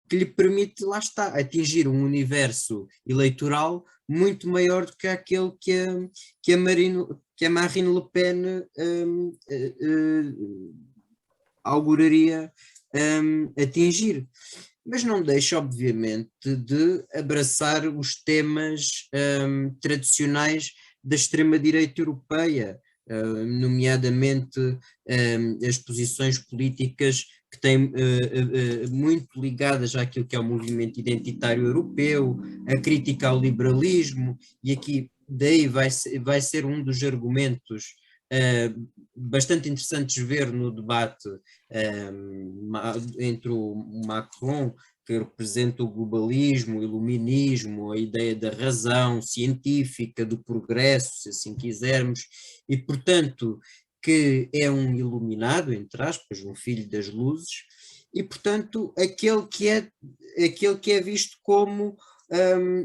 E: que lhe permite, lá está, atingir um universo eleitoral muito maior do que aquele que a Marine Le Pen auguraria atingir. Mas não deixa, obviamente, de abraçar os temas tradicionais da extrema-direita europeia, nomeadamente as posições políticas que têm muito ligadas àquilo que é o movimento identitário europeu, a crítica ao liberalismo, e aqui daí vai ser um dos argumentos bastante interessantes ver no debate entre o Macron, que representa o globalismo, o iluminismo, a ideia da razão científica, do progresso, se assim quisermos, e portanto que é um iluminado, entre aspas, um filho das luzes, e portanto aquele que é visto como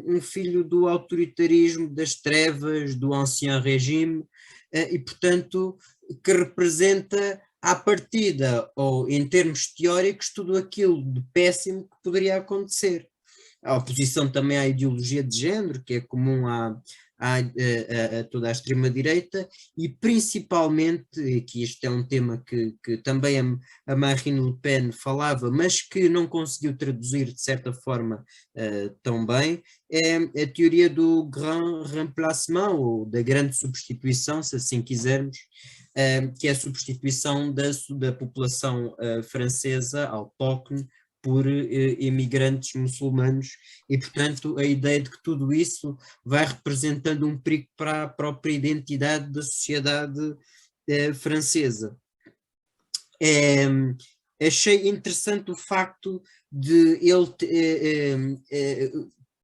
E: um filho do autoritarismo, das trevas, do ancien regime, e portanto que representa à partida, ou em termos teóricos, tudo aquilo de péssimo que poderia acontecer. A oposição também à ideologia de género, que é comum a toda a extrema-direita, e principalmente, que este é um tema que também a Marine Le Pen falava, mas que não conseguiu traduzir de certa forma tão bem, é a teoria do grand remplacement, ou da grande substituição, se assim quisermos, que é a substituição da população francesa autóctone por imigrantes muçulmanos, e portanto a ideia de que tudo isso vai representando um perigo para a própria identidade da sociedade francesa. Achei interessante o facto de ele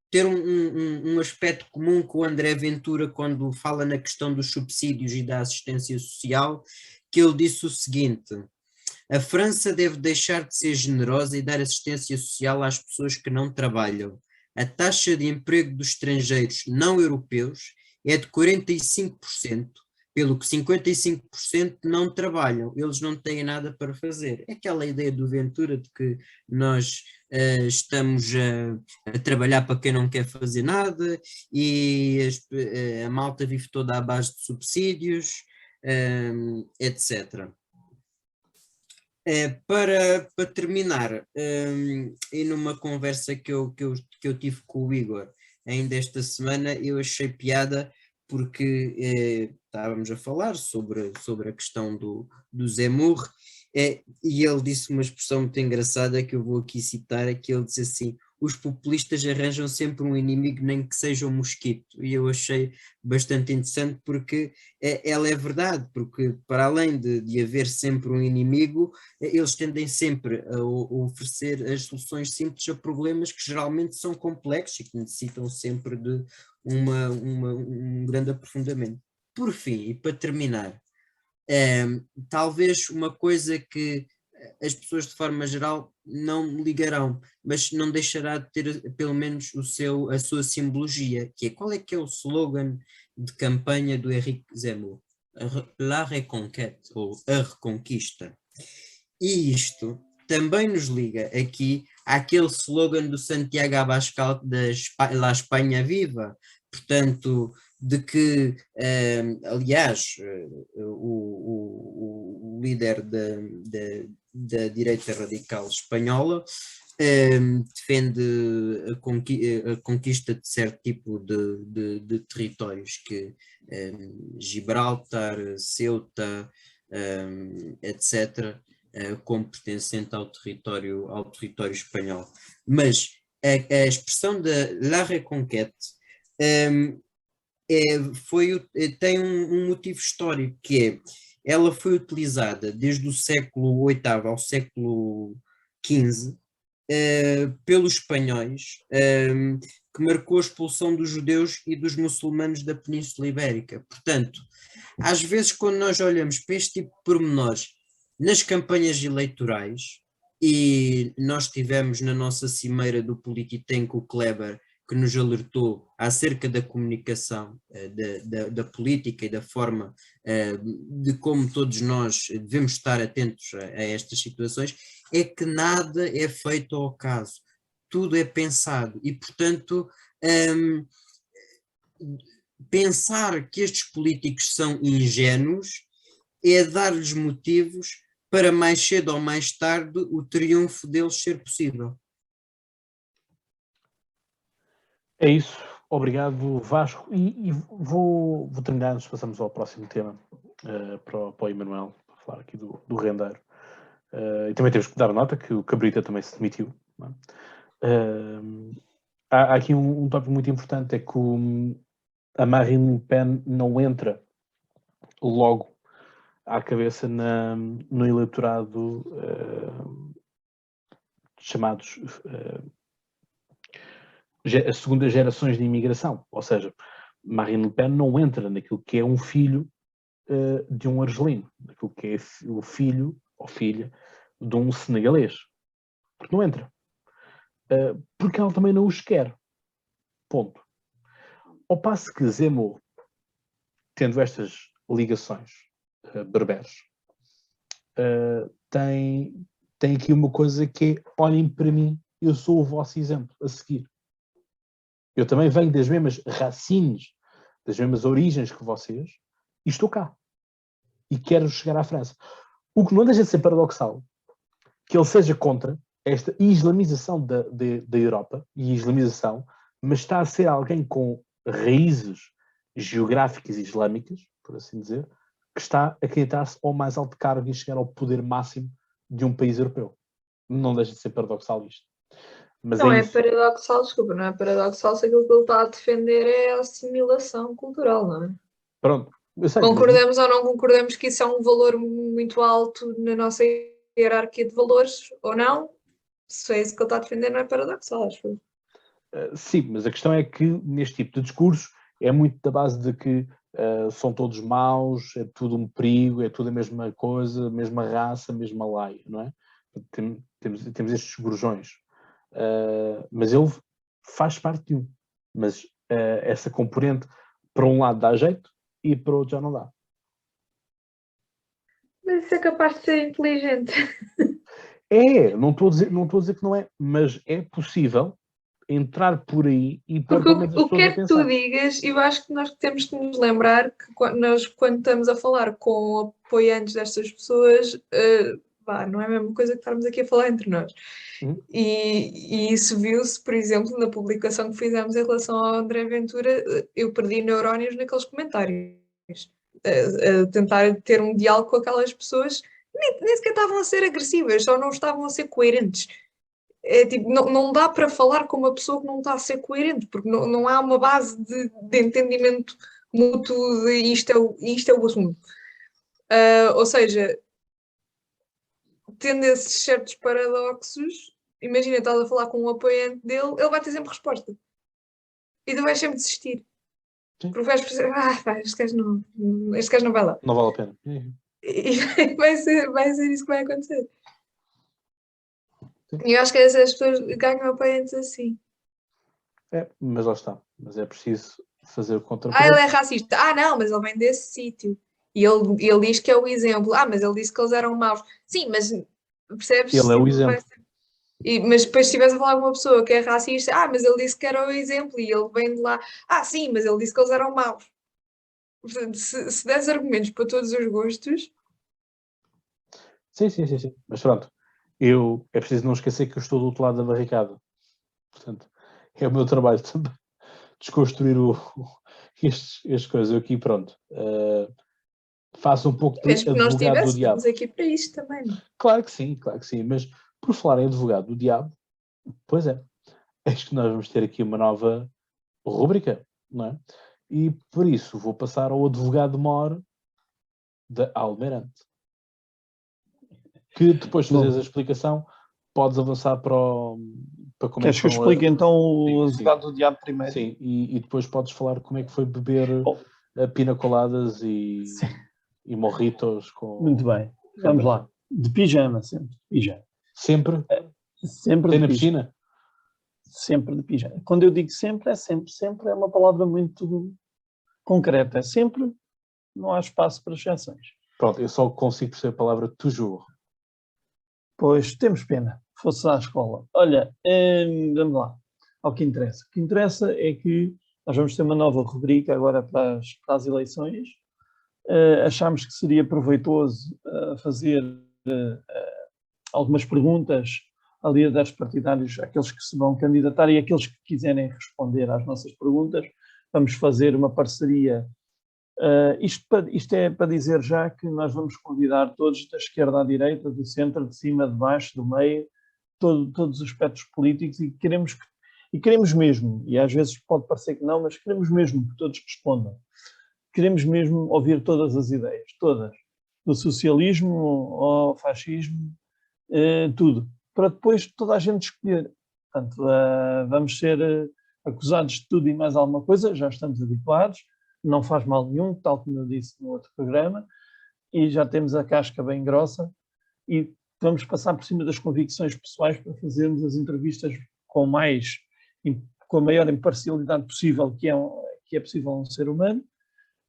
E: ter um aspecto comum com o André Ventura quando fala na questão dos subsídios e da assistência social, que ele disse o seguinte: a França deve deixar de ser generosa e dar assistência social às pessoas que não trabalham. A taxa de emprego dos estrangeiros não europeus é de 45%, pelo que 55% não trabalham, eles não têm nada para fazer. É aquela ideia do Ventura de que nós estamos a trabalhar para quem não quer fazer nada e a malta vive toda à base de subsídios, etc. Para terminar, e numa conversa que eu tive com o Igor ainda esta semana, eu achei piada porque estávamos a falar sobre a questão do Zemmour, e ele disse uma expressão muito engraçada que eu vou aqui citar, que ele disse assim: os populistas arranjam sempre um inimigo, nem que seja um mosquito, e eu achei bastante interessante porque ela é verdade, porque para além de haver sempre um inimigo, eles tendem sempre a oferecer as soluções simples a problemas que geralmente são complexos e que necessitam sempre de um grande aprofundamento. Por fim, e para terminar, talvez uma coisa que as pessoas de forma geral não ligarão, mas não deixará de ter pelo menos a sua simbologia, que é qual é que é o slogan de campanha do Henrique Zemmour? La Reconquête, ou a Reconquista. E isto também nos liga aqui àquele slogan do Santiago Abascal da La Espanha Viva, portanto, de que, aliás, o líder da direita radical espanhola defende a conquista de certo tipo de territórios, que Gibraltar, Ceuta, etc., como pertencente ao território espanhol. Mas a expressão da La Reconquête tem um motivo histórico, que é, ela foi utilizada desde o século VIII ao século XV pelos espanhóis, que marcou a expulsão dos judeus e dos muçulmanos da Península Ibérica. Portanto, às vezes quando nós olhamos para este tipo de pormenores nas campanhas eleitorais, e nós tivemos na nossa cimeira do Polititank o Kleber, que nos alertou acerca da comunicação da política e da forma de como todos nós devemos estar atentos a estas situações, é que nada é feito ao acaso, tudo é pensado e, portanto, pensar que estes políticos são ingênuos é dar-lhes motivos para mais cedo ou mais tarde o triunfo deles ser possível.
B: É isso. Obrigado, Vasco. E vou terminar, antes passamos ao próximo tema, para o Emanuel, para falar aqui do rendeiro. E também temos que dar nota que o Cabrita também se demitiu. Não é? Há aqui um tópico muito importante, é que a Marine Le Pen não entra logo à cabeça no eleitorado chamados as segundas gerações de imigração. Ou seja, Marine Le Pen não entra naquilo que é um filho de um argelino, naquilo que é o filho ou filha de um senegalês. Porque não entra. Porque ela também não os quer. Ponto. Ao passo que Zemmour, tendo estas ligações berberes, tem aqui uma coisa que é: olhem para mim, eu sou o vosso exemplo a seguir. Eu também venho das mesmas racines, das mesmas origens que vocês, e estou cá. E quero chegar à França. O que não deixa de ser paradoxal, que ele seja contra esta islamização da Europa, e islamização, mas está a ser alguém com raízes geográficas islâmicas, por assim dizer, que está a candidatar-se ao mais alto cargo e chegar ao poder máximo de um país europeu. Não deixa de ser paradoxal isto. Mas
C: não
B: é
C: é
B: isso.
C: paradoxal, desculpa, não é paradoxal se aquilo que ele está a defender é a assimilação cultural, não é?
B: Pronto. Eu sei,
C: Concordamos ou não concordamos que isso é um valor muito alto na nossa hierarquia de valores, ou não, se é isso que ele está a defender, não é paradoxal, acho eu.
B: Sim, mas a questão é que neste tipo de discurso é muito da base de que são todos maus, é tudo um perigo, é tudo a mesma coisa, a mesma raça, a mesma laia, não é? Temos estes gorjões. Mas ele faz parte de um. Mas essa componente, para um lado dá jeito e para o outro já não dá.
C: Mas isso é capaz de ser inteligente.
B: Não estou a dizer que não é, mas é possível entrar por aí e pôr
C: Porque
B: pelo menos as
C: o que
B: pessoas a
C: é que tu
B: pensar.
C: digas, eu acho que nós temos que nos lembrar que quando estamos a falar com apoiantes destas pessoas, não é a mesma coisa que estarmos aqui a falar entre nós. E isso viu-se, por exemplo, na publicação que fizemos em relação ao André Ventura. Eu perdi neurónios naqueles comentários. A tentar ter um diálogo com aquelas pessoas, nem sequer estavam a ser agressivas, só não estavam a ser coerentes. É tipo, não dá para falar com uma pessoa que não está a ser coerente, porque não há uma base de entendimento mútuo de isto é o assunto. Ou seja, tendo esses certos paradoxos, imagina, estás a falar com um apoiante dele, ele vai ter sempre resposta. E tu vais sempre desistir.
B: Sim.
C: Porque vais pensar, este gajo não vai lá.
B: Não vale a pena.
C: E vai ser isso que vai acontecer. E eu acho que essas pessoas ganham apoiantes assim.
B: Mas lá está. Mas é preciso fazer o
C: Ele
B: contraponto.
C: é racista. Não, mas ele vem desse sítio. E ele diz que é o exemplo. Mas ele disse que eles eram maus. Sim, mas percebes?
B: Ele é o exemplo.
C: Mas depois se estivesse a falar com uma pessoa que é racista, mas ele disse que era o exemplo e ele vem de lá. Sim, mas ele disse que eles eram maus. Portanto, se des argumentos para todos os gostos.
B: Sim. Mas pronto. É preciso não esquecer que eu estou do outro lado da barricada. Portanto, é o meu trabalho também desconstruir estas coisas. Eu aqui, pronto. Faço um pouco de
C: Mesmo que não
B: advogado do
C: estivesse,
B: diabo.
C: estamos aqui para isto também. Não?
B: Claro que sim. Mas por falar em advogado do diabo, pois é. Acho que nós vamos ter aqui uma nova rúbrica, não é? E por isso vou passar ao advogado-mor da Almirante. Que depois de fazeres a explicação, podes avançar para como
D: Queres
B: é
D: que eu explique então o
B: Sim,
D: advogado do diabo primeiro?
B: Sim, e depois podes falar como é que foi beber
D: Oh.
B: pina coladas
D: Sim.
B: e morritos com...
D: Muito bem, vamos lá. De pijama, sempre de pijama.
B: Sempre?
D: Sempre
B: Tem
D: de
B: na
D: pijama.
B: piscina?
D: Sempre de pijama. Quando eu digo sempre, é sempre. Sempre é uma palavra muito concreta. É sempre, não há espaço para exceções.
B: Pronto, eu só consigo perceber a palavra toujours.
D: Pois, temos pena. Fosse à escola. Olha, vamos lá. Ao que interessa. O que interessa é que nós vamos ter uma nova rubrica agora para as eleições. Achámos que seria proveitoso fazer algumas perguntas a líderes partidários, aqueles que se vão candidatar e aqueles que quiserem responder às nossas perguntas. Vamos fazer uma parceria. Isto é para dizer já que nós vamos convidar todos, da esquerda à direita, do centro, de cima, de baixo, do meio, todos os aspectos políticos e queremos mesmo, e às vezes pode parecer que não, mas queremos mesmo que todos respondam. Queremos mesmo ouvir todas as ideias, todas, do socialismo ao fascismo, tudo, para depois toda a gente escolher. Portanto, vamos ser acusados de tudo e mais alguma coisa, já estamos habituados, não faz mal nenhum, tal como eu disse no outro programa, e já temos a casca bem grossa e vamos passar por cima das convicções pessoais para fazermos as entrevistas com a maior imparcialidade possível que é possível a um ser humano.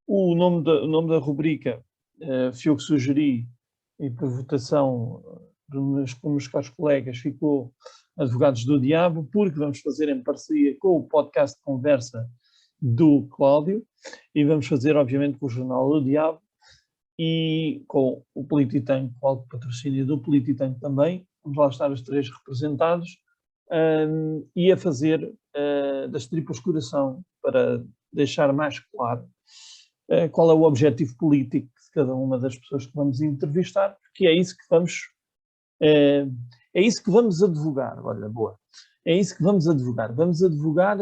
D: O nome da rubrica foi eu que sugeri e por votação dos meus caros colegas ficou Advogados do Diabo, porque vamos fazer em parceria com o podcast de conversa do Cláudio e vamos fazer obviamente com o Jornal do Diabo e com o Polititank, com o patrocínio do Polititank também. Vamos lá estar os três representados e a fazer das tripas coração para deixar mais claro qual é o objetivo político de cada uma das pessoas que vamos entrevistar, porque é isso que vamos advogar. Olha, boa. É isso que vamos advogar. Vamos advogar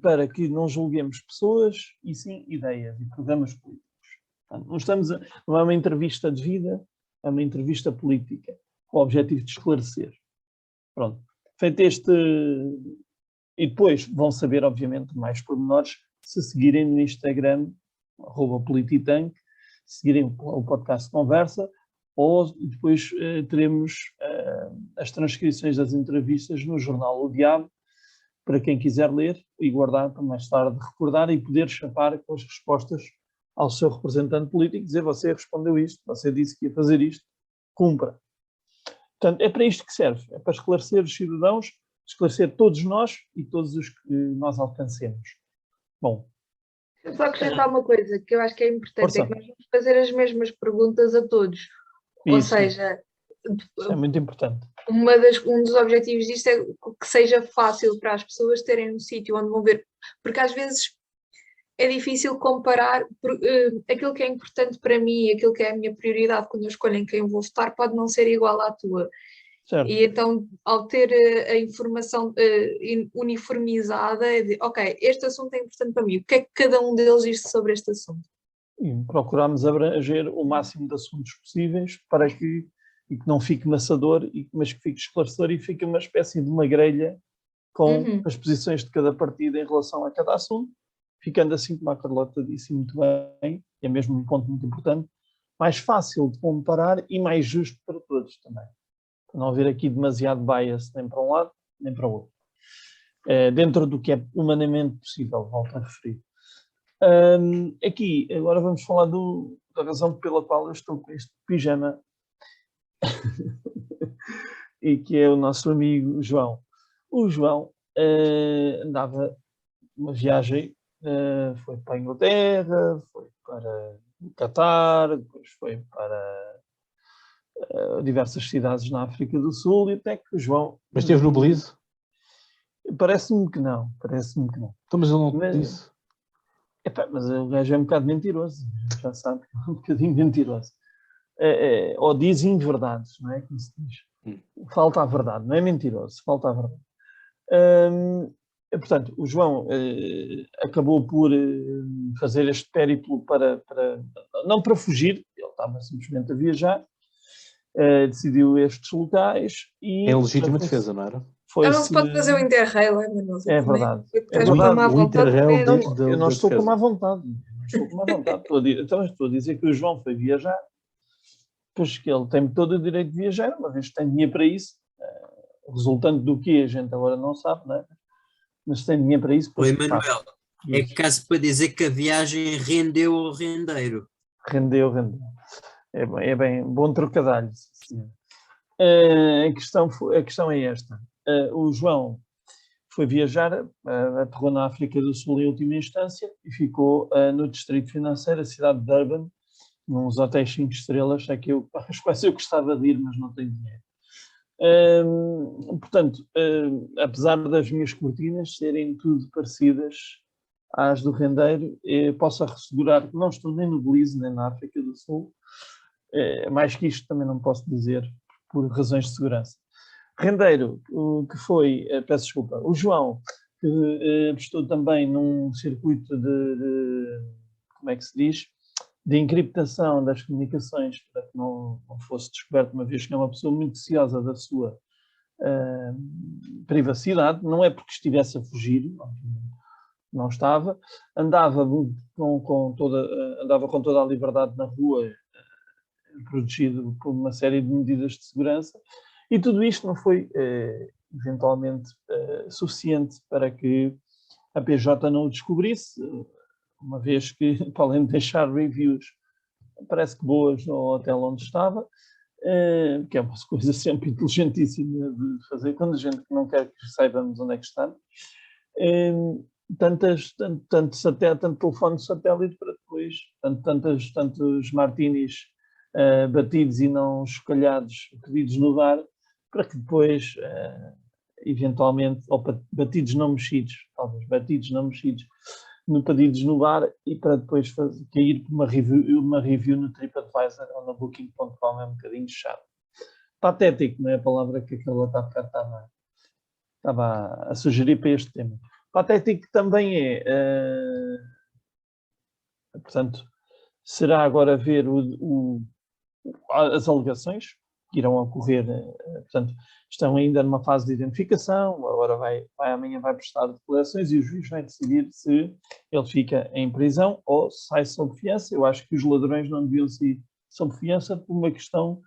D: para que não julguemos pessoas e sim ideias e programas políticos. Portanto, não é uma entrevista de vida, é uma entrevista política, com o objetivo de esclarecer. Pronto. Feito este... E depois vão saber, obviamente, mais pormenores se seguirem no Instagram, @Polititank, seguirem o podcast de conversa, ou depois teremos as transcrições das entrevistas no Jornal O Diabo, para quem quiser ler e guardar para mais tarde recordar e poder chapar com as respostas ao seu representante político, dizer: você respondeu isto, você disse que ia fazer isto, cumpra. Portanto, é para isto que serve, é para esclarecer os cidadãos, esclarecer todos nós e todos os que nós alcancemos. Bom.
C: Eu só acrescentar uma coisa que eu acho que é importante,
D: Força.
C: é que nós vamos fazer as mesmas perguntas a todos. Ou
D: Isso.
C: seja,
D: Isso é muito importante.
C: um dos objetivos disto é que seja fácil para as pessoas terem um sítio onde vão ver, porque às vezes é difícil comparar aquilo que é importante para mim, aquilo que é a minha prioridade quando eu escolho em quem vou votar pode não ser igual à tua.
D: Certo.
C: E então, ao ter a informação uniformizada, é de, ok, este assunto é importante para mim, o que é que cada um deles diz sobre este assunto?
D: E procuramos abranger o máximo de assuntos possíveis para que não fique maçador, mas que fique esclarecedor e fique uma espécie de uma grelha com as posições de cada partido em relação a cada assunto, ficando assim, como a Carlota disse muito bem, é mesmo um ponto muito importante, mais fácil de comparar e mais justo para todos também. Para não haver aqui demasiado bias nem para um lado, nem para o outro. Dentro do que é humanamente possível, volto a referir. Aqui, agora vamos falar da razão pela qual eu estou com este pijama e que é o nosso amigo João. O João andava uma viagem, foi para a Inglaterra, foi para o Catar, depois foi para diversas cidades na África do Sul e até que o João...
B: Mas esteve no Belize?
D: Parece-me que não, parece-me que não.
B: Então, mas ele não te disse.
D: Mas o gajo é um bocado mentiroso, já sabe, é um bocadinho mentiroso. Ou diz inverdades, não é? Como se diz. Falta a verdade, não é mentiroso, falta a verdade. Portanto, o João acabou por fazer este périplo não para fugir, ele estava simplesmente a viajar, decidiu estes locais e...
B: Em legítima defesa, não era?
C: Já não se pode fazer o Interrail, Manuel.
D: É verdade.
C: Estás
D: É verdade.
C: com má
B: O
C: vontade.
B: Interrail
D: Eu não
B: da
D: estou com
B: defesa.
D: má vontade. Não estou com má vontade. Estou a dizer que o João foi viajar, pois que ele tem todo o direito de viajar, uma vez que tem dinheiro para isso, resultante do que a gente agora não sabe, não é? Mas tem dinheiro para isso.
E: Oi,
D: Pois,
E: Manuel, é caso para dizer que a viagem rendeu ao rendeiro.
D: Rendeu. É bem bom trocadilho. Sim. A questão é esta. O João foi viajar, aterrou na África do Sul em última instância e ficou no distrito financeiro, a cidade de Durban, nos hotéis 5 estrelas, aos quais eu gostava de ir, mas não tenho dinheiro. Portanto, apesar das minhas cortinas serem tudo parecidas às do rendeiro, posso assegurar que não estou nem no Belize nem na África do Sul. Mais que isto também não posso dizer por razões de segurança. Rendeiro, peço desculpa, o João, que apostou também num circuito como é que se diz, de encriptação das comunicações para que não fosse descoberto, uma vez que é uma pessoa muito desejosa da sua privacidade, não é porque estivesse a fugir, não estava, andava com toda a liberdade na rua, protegido por uma série de medidas de segurança, e tudo isto não foi eventualmente suficiente para que a PJ não o descobrisse, uma vez que, para além de deixar reviews, parece que boas no hotel onde estava, que é uma coisa sempre inteligentíssima de fazer, quando a gente não quer que saibamos onde é que está, tanto telefone de satélite para depois, tantos martinis batidos e não escolhados, pedidos no bar, para que depois, eventualmente, ou batidos não mexidos, talvez, batidos não mexidos, pedidos no bar, e para depois cair por uma review no TripAdvisor ou no Booking.com é um bocadinho chato. Patético, não é a palavra que aquele estava a sugerir para este tema. Patético também é, portanto, será agora ver as alegações que irão ocorrer, portanto, estão ainda numa fase de identificação, agora amanhã vai prestar declarações e o juiz vai decidir se ele fica em prisão ou sai sob fiança. Eu acho que os ladrões não deviam sair sob fiança por uma questão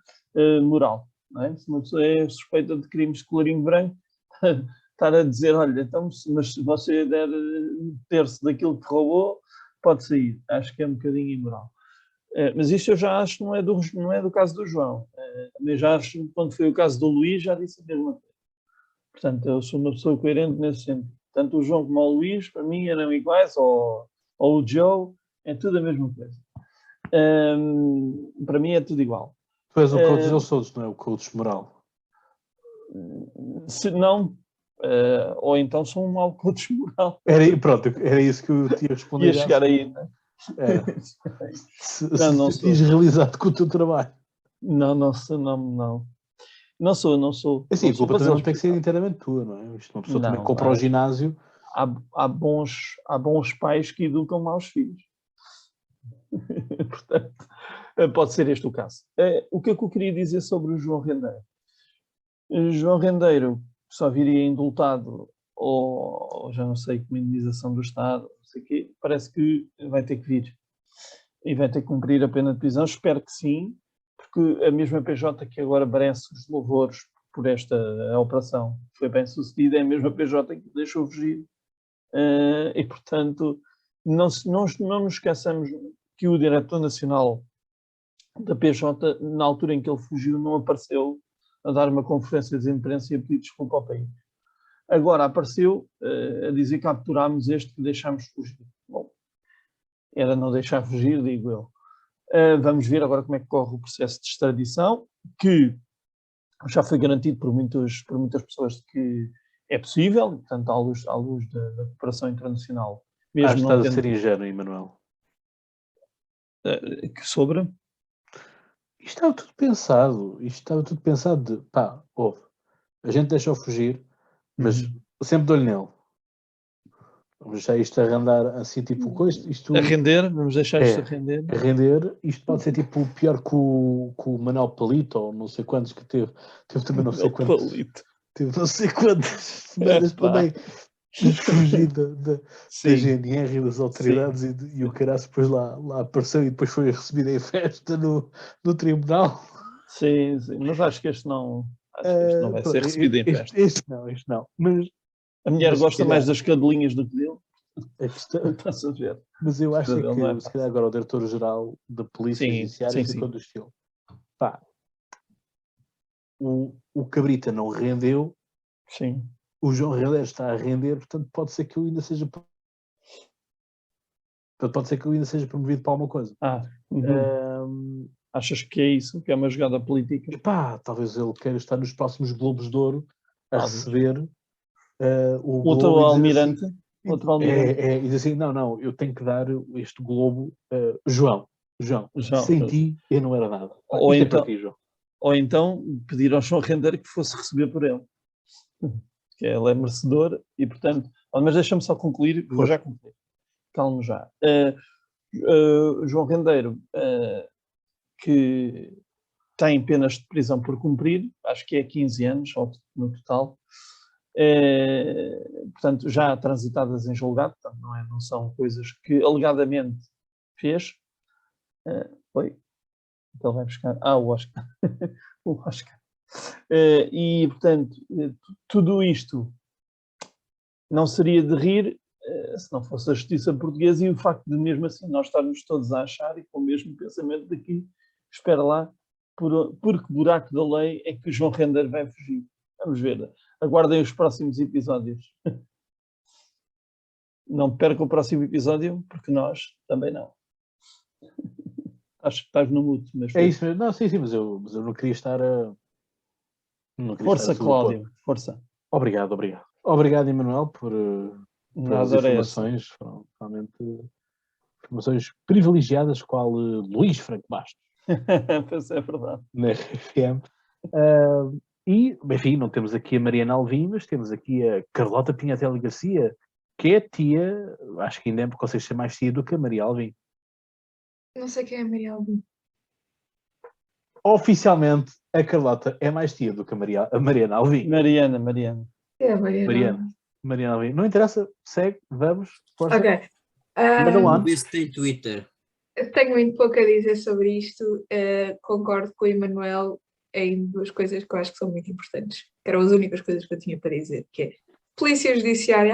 D: moral. Não é? Se uma pessoa é suspeita de crimes de colarinho branco, estar a dizer, olha, então, mas se você der um terço daquilo que roubou, pode sair. Acho que é um bocadinho imoral. Mas isto eu já acho que não é do caso do João. Também já acho, quando foi o caso do Luís, já disse a mesma coisa. Portanto, eu sou uma pessoa coerente nesse sentido. Tanto o João como o Luís, para mim, eram iguais, ou o Joe, é tudo a mesma coisa. Para mim é tudo igual.
B: Tu és o coach deles todos, não é? O coach moral.
D: Se não, ou então sou um mau coach moral.
B: Era isso que eu te ia responder.
D: Ia chegar aí, não é?
B: Se sentires realizado com o teu trabalho.
D: Não sou.
B: Assim, a culpa também não tem que ser inteiramente tua, não é? Isto uma pessoa também compra ao ginásio.
D: Há bons pais que educam maus filhos. Portanto, pode ser este o caso. O que é que eu queria dizer sobre o João Rendeiro? O João Rendeiro só viria indultado ou já não sei, com indenização do Estado, não sei o quê, parece que vai ter que vir. E vai ter que cumprir a pena de prisão, espero que sim, porque a mesma PJ que agora merece os louvores por esta operação foi bem sucedida, é a mesma PJ que deixou fugir. E, portanto, não nos esqueçamos que o diretor nacional da PJ, na altura em que ele fugiu, não apareceu a dar uma conferência de imprensa e a pedir desculpa ao país. Agora apareceu a dizer que capturámos este que deixámos fugir. Bom, era não deixar fugir, digo eu. Vamos ver agora como é que corre o processo de extradição, que já foi garantido por muitas pessoas que é possível, portanto, à luz da cooperação internacional. Mesmo
B: Estás a ser ingênuo, Emanuel.
D: Sobre?
B: Isto estava tudo pensado. A gente deixou fugir, mas sempre de olho nele. Vamos deixar isto a randar assim, tipo, coisa, isto
D: A render, vamos deixar isto a
B: É.
D: render.
B: a render, isto pode ser tipo pior que o Manuel Palito, ou não sei quantos que teve também não sei
D: Meu
B: quantos,
D: palito.
B: teve não sei quantas semanas
D: Epá.
B: também de fugir da
D: Sim,
B: GNR e das autoridades e o caraço depois lá apareceu e depois foi recebido em festa no tribunal.
D: sim, mas acho que este não vai
B: Pronto,
D: ser recebido em festa.
B: este não. Mas
D: A mulher
B: se
D: gosta mais
B: calhar,
D: das cadelinhas do que dele.
B: a questão,
D: Estás a ver?
B: mas eu acho
D: Ele não é
B: que se
D: fácil.
B: calhar agora o diretor-geral da Polícia
D: Sim,
B: Judiciária
D: sim.
B: ficou do estilo. Pá, o Cabrita não rendeu,
D: Sim.
B: o João Helder está a render, portanto pode ser que eu ainda seja promovido para alguma coisa.
D: Achas que é isso? Que é uma jogada política?
B: Epá, talvez ele queira estar nos próximos Globos de Ouro a
D: Talvez.
B: receber o
D: Outro
B: Globo e dizer
D: almirante?
B: assim,
D: Outro almirante?
B: e dizer assim, não, eu tenho que dar este Globo, João,
D: Já.
B: sem ti eu não era nada. Pá,
D: Ou
B: isto é para
D: então,
B: ti, João.
D: ou então pedir ao João Render que fosse receber por ele. Que ele é merecedor e, portanto... Mas deixa-me só concluir, vou já concluir. Calma já. João Rendeiro, que tem penas de prisão por cumprir, acho que é 15 anos no total, portanto, já transitadas em julgado, portanto, não são coisas que alegadamente fez. Foi? Então ele vai buscar. O Oscar. O Oscar. E, portanto, tudo isto não seria de rir se não fosse a justiça portuguesa e o facto de, mesmo assim, nós estarmos todos a achar e com o mesmo pensamento daqui, espera lá, por que buraco da lei é que o João Render vai fugir? Vamos ver. Aguardem os próximos episódios. Não percam o próximo episódio, porque nós também não. Acho que estás no mudo, mas
B: É isso mesmo. Não, sim, mas eu não queria estar a. Não queria estar a
D: força,
B: sobrepor.
D: Cláudio, força.
B: Obrigado. Obrigado, Emanuel, por as
D: Nada era essa.
B: informações. Foram realmente informações privilegiadas, qual Luís Franco Bastos,
D: Pois é verdade.
B: na RFM. E, enfim, não temos aqui a Mariana Alvim, mas temos aqui a Carlota Pinhatelli Garcia, que é tia, acho que ainda consegue ser mais tia do que a Maria Alvim.
C: Não sei quem é a Maria Alvim.
B: Oficialmente, a Carlota é mais tia do que a Mariana Alvim.
D: Mariana.
C: É a Mariana.
B: Mariana Alvim. Não interessa, segue, vamos, força.
C: Ok.
B: Manda um
E: Vamos
B: ano.
E: ver se tem Twitter.
C: Tenho muito pouco a dizer sobre isto. Concordo com o Emanuel em duas coisas que eu acho que são muito importantes, que eram as únicas coisas que eu tinha para dizer, que é Polícia Judiciária,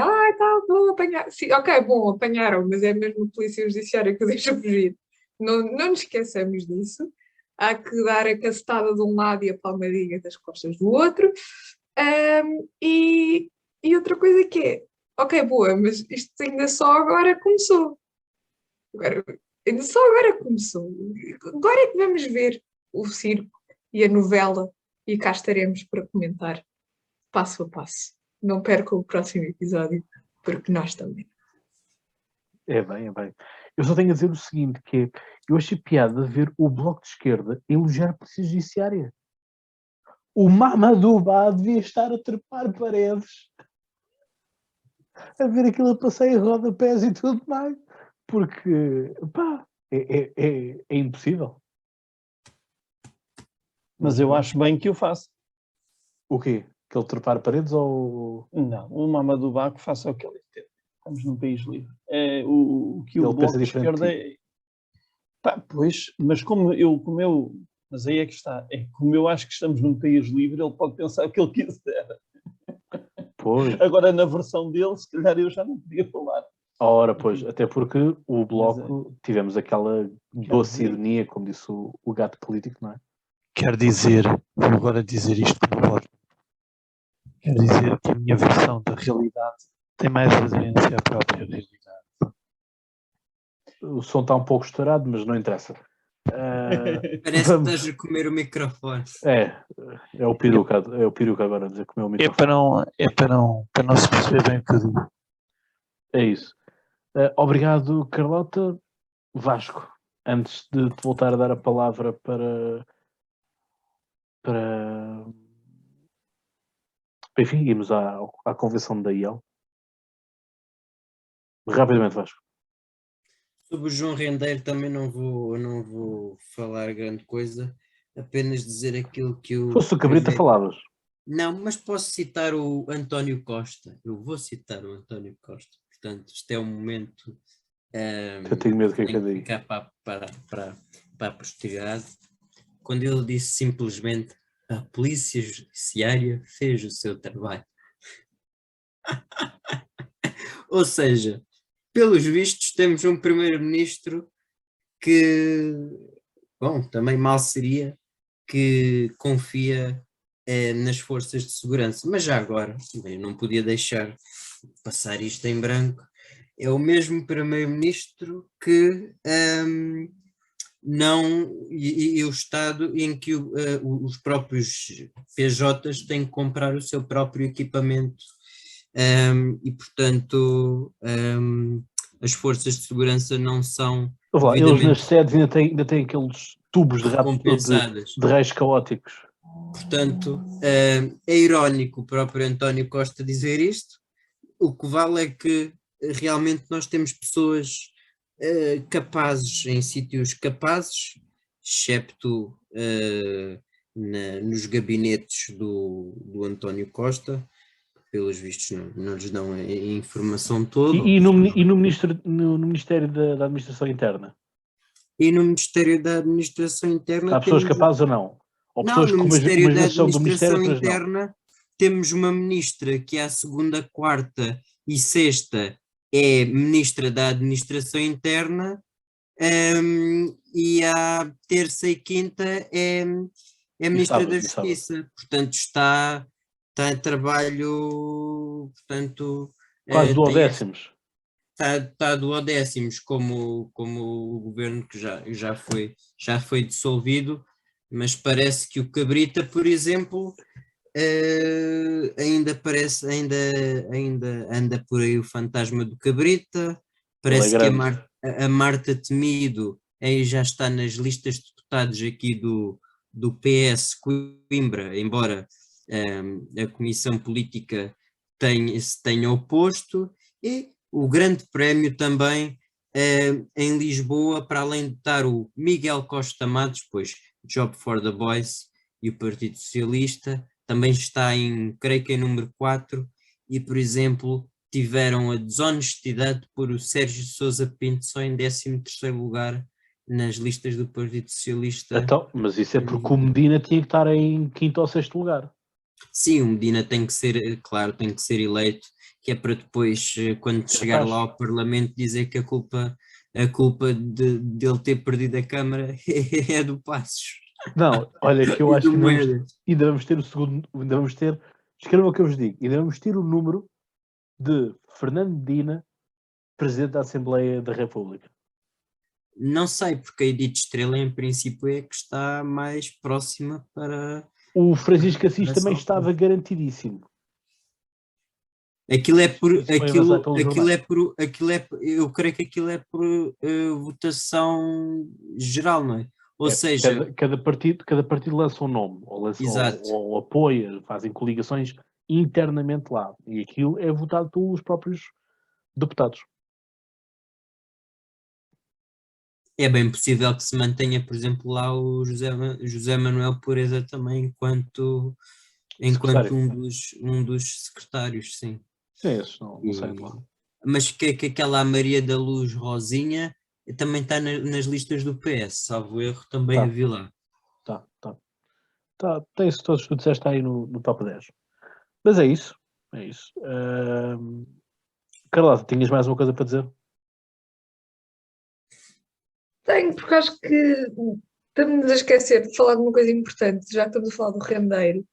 C: vão apanhar. Sim, ok, bom, apanharam, mas é mesmo a Polícia Judiciária que o deixa fugir. Não nos esqueçamos disso. Há que dar a cacetada de um lado e a palmadinha das costas do outro. E outra coisa que é, ok, boa, mas isto ainda só agora começou. Ainda só agora começou. Agora é que vamos ver o circo e a novela e cá estaremos para comentar passo a passo. Não percam o próximo episódio, porque nós também.
B: É bem. Eu só tenho a dizer o seguinte, que é, eu achei piada ver o Bloco de Esquerda elogiar a Polícia Judiciária. O Mamadou Ba devia estar a trepar paredes, a ver aquilo a passeio em rodapés e tudo mais, porque, pá, é impossível.
D: Mas eu acho bem que o faça.
B: O quê? Que ele trepar paredes ou...
D: Não, o Mamadou Ba faça o que ele entende. Estamos num país livre. O que o
B: Ele
D: Bloco
B: pensa
D: de
B: diferente de
D: Esquerda é... Pá, pois, mas mas aí é que está. Como eu acho que estamos num país livre, ele pode pensar o que ele quiser.
B: Pois.
D: Agora, na versão dele, se calhar eu já não podia falar.
B: Ora, pois, até porque o Bloco, tivemos aquela doce ironia, como disse o gato político, não é?
A: Quer dizer, vou agora dizer isto como pode. Quer dizer que a minha versão da realidade tem mais aderência à própria realidade.
B: O som está um pouco estourado, mas não interessa.
E: Parece que estás a comer o microfone.
B: É o peruca agora a dizer comer o microfone.
A: Para não se perceber bem o que eu digo.
B: É isso. Obrigado, Carlota. Vasco, antes de te voltar a dar a palavra para enfim, irmos à convenção da IEL. Rapidamente, Vasco.
E: Sobre o João Rendeiro também não vou falar grande coisa, apenas dizer aquilo que eu...
B: Fosse o Cabrita, falavas.
E: Não, mas posso citar o António Costa. Eu vou citar o António Costa. Portanto, isto é um momento
B: Eu tenho medo que
E: tem que
B: diga.
E: ficar para a posteridade. Quando ele disse simplesmente a polícia judiciária fez o seu trabalho. Ou seja, pelos vistos temos um primeiro-ministro que, bom, também mal seria que confia nas forças de segurança, mas já agora, eu não podia deixar passar isto em branco, é o mesmo primeiro-ministro que não, e o Estado em que os próprios PJs têm que comprar o seu próprio equipamento e portanto as forças de segurança não são
B: Eles nas sedes ainda têm aqueles tubos de
E: recompensadas.
B: de raios caóticos.
E: Portanto, é irónico o próprio António Costa dizer isto. O que vale é que realmente nós temos pessoas capazes em sítios capazes, excepto nos gabinetes do António Costa, que pelos vistos não lhes dão a informação toda.
B: E no Ministério da Administração Interna?
E: E no Ministério da Administração Interna...
B: Há pessoas capazes ou não? Ou pessoas
E: no
B: que
E: Ministério da
B: são do Ministério,
E: Administração Interna temos uma ministra que à segunda, quarta e sexta é ministra da Administração Interna e à terça e quinta é ministra da Justiça. Portanto, está em trabalho, portanto...
B: Quase duodécimos.
E: Está duodécimos, como o governo que já foi dissolvido, mas parece que o Cabrita, por exemplo, ainda anda por aí o fantasma do Cabrita. Parece que a Marta Temido aí já está nas listas de deputados aqui do PS Coimbra, embora a Comissão Política se tenha oposto, e o Grande Prémio também em Lisboa, para além de estar o Miguel Costa Matos, pois Job for the Boys e o Partido Socialista, também está creio que em número 4, e por exemplo tiveram a desonestidade de pôr o Sérgio Sousa Pinto só em 13º lugar nas listas do Partido Socialista.
B: Então, mas isso é porque o Medina tinha que estar em 5º ou 6º lugar.
E: Sim, o Medina tem que ser, claro, tem que ser eleito, que é para depois, quando chegar lá ao Parlamento, dizer que a culpa dele ter perdido a Câmara é do Passos.
B: Não, olha, que eu acho que ainda vamos ter o segundo, escreva o que eu vos digo, ainda vamos ter o número de Fernando Medina, Presidente da Assembleia da República.
E: Não sei, porque a Edith Estrela em princípio é que está mais próxima para...
B: O Francisco Assis também estava garantidíssimo.
E: Eu creio que aquilo é por votação geral, não é? Ou seja...
B: Cada partido lança um nome, ou apoia, fazem coligações internamente lá. E aquilo é votado pelos próprios deputados.
E: É bem possível que se mantenha, por exemplo, lá o José Manuel Pureza também, enquanto um dos secretários, sim.
B: Sim, isso não sei lá.
E: Mas que aquela Maria da Luz Rosinha também está nas listas do PS, salvo erro, também a vi lá.
B: Tem isso todos que tu disseste aí no top 10. Mas é isso. Carlota, tinhas mais uma coisa para dizer?
C: Tenho, porque acho que estamos a esquecer de falar de uma coisa importante, já que estávamos a falar do rendeiro,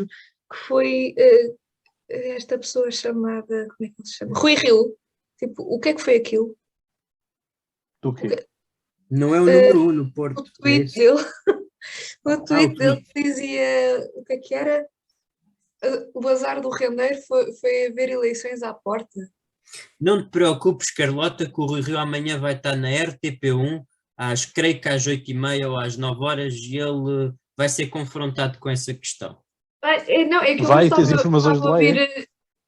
C: que foi esta pessoa chamada, como é que ele se chama? Rui Rio. Tipo, o que é que foi aquilo?
B: Do quê?
E: Não é o número 1 no Porto.
C: O tweet dele. O tweet dele dizia, o que é que era? O azar do rendeiro foi haver eleições à porta.
E: Não te preocupes, Carlota, que o Rui Rio amanhã vai estar na RTP1, creio que às 8h30 ou às 9h, e ele vai ser confrontado com essa questão.
C: Não, é que
B: vai ter informações de lá,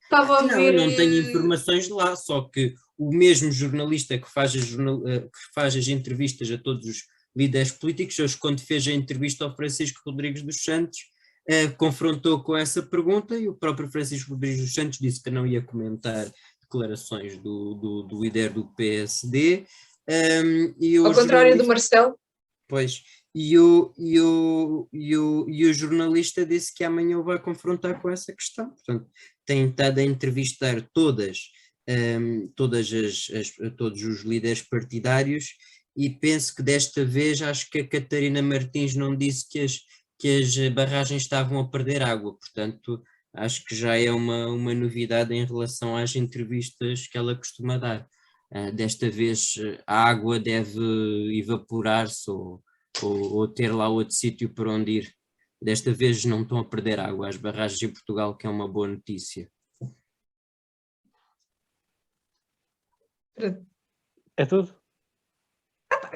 C: Estava a
E: Não,
C: ouvir.
E: eu não tenho informações de lá, só que o mesmo jornalista que faz as entrevistas a todos os líderes políticos, hoje quando fez a entrevista ao Francisco Rodrigues dos Santos, confrontou com essa pergunta e o próprio Francisco Rodrigues dos Santos disse que não ia comentar declarações do líder do PSD.
C: Ao contrário do Marcelo.
E: Pois, e o jornalista disse que amanhã o vai confrontar com essa questão. Portanto, tem estado a entrevistar todos os líderes partidários e penso que desta vez acho que a Catarina Martins não disse que as barragens estavam a perder água, portanto acho que já é uma novidade em relação às entrevistas que ela costuma dar. Desta vez a água deve evaporar-se ou ter lá outro sítio para onde ir. Desta vez não estão a perder água as barragens em Portugal, que é uma boa notícia.
B: É tudo?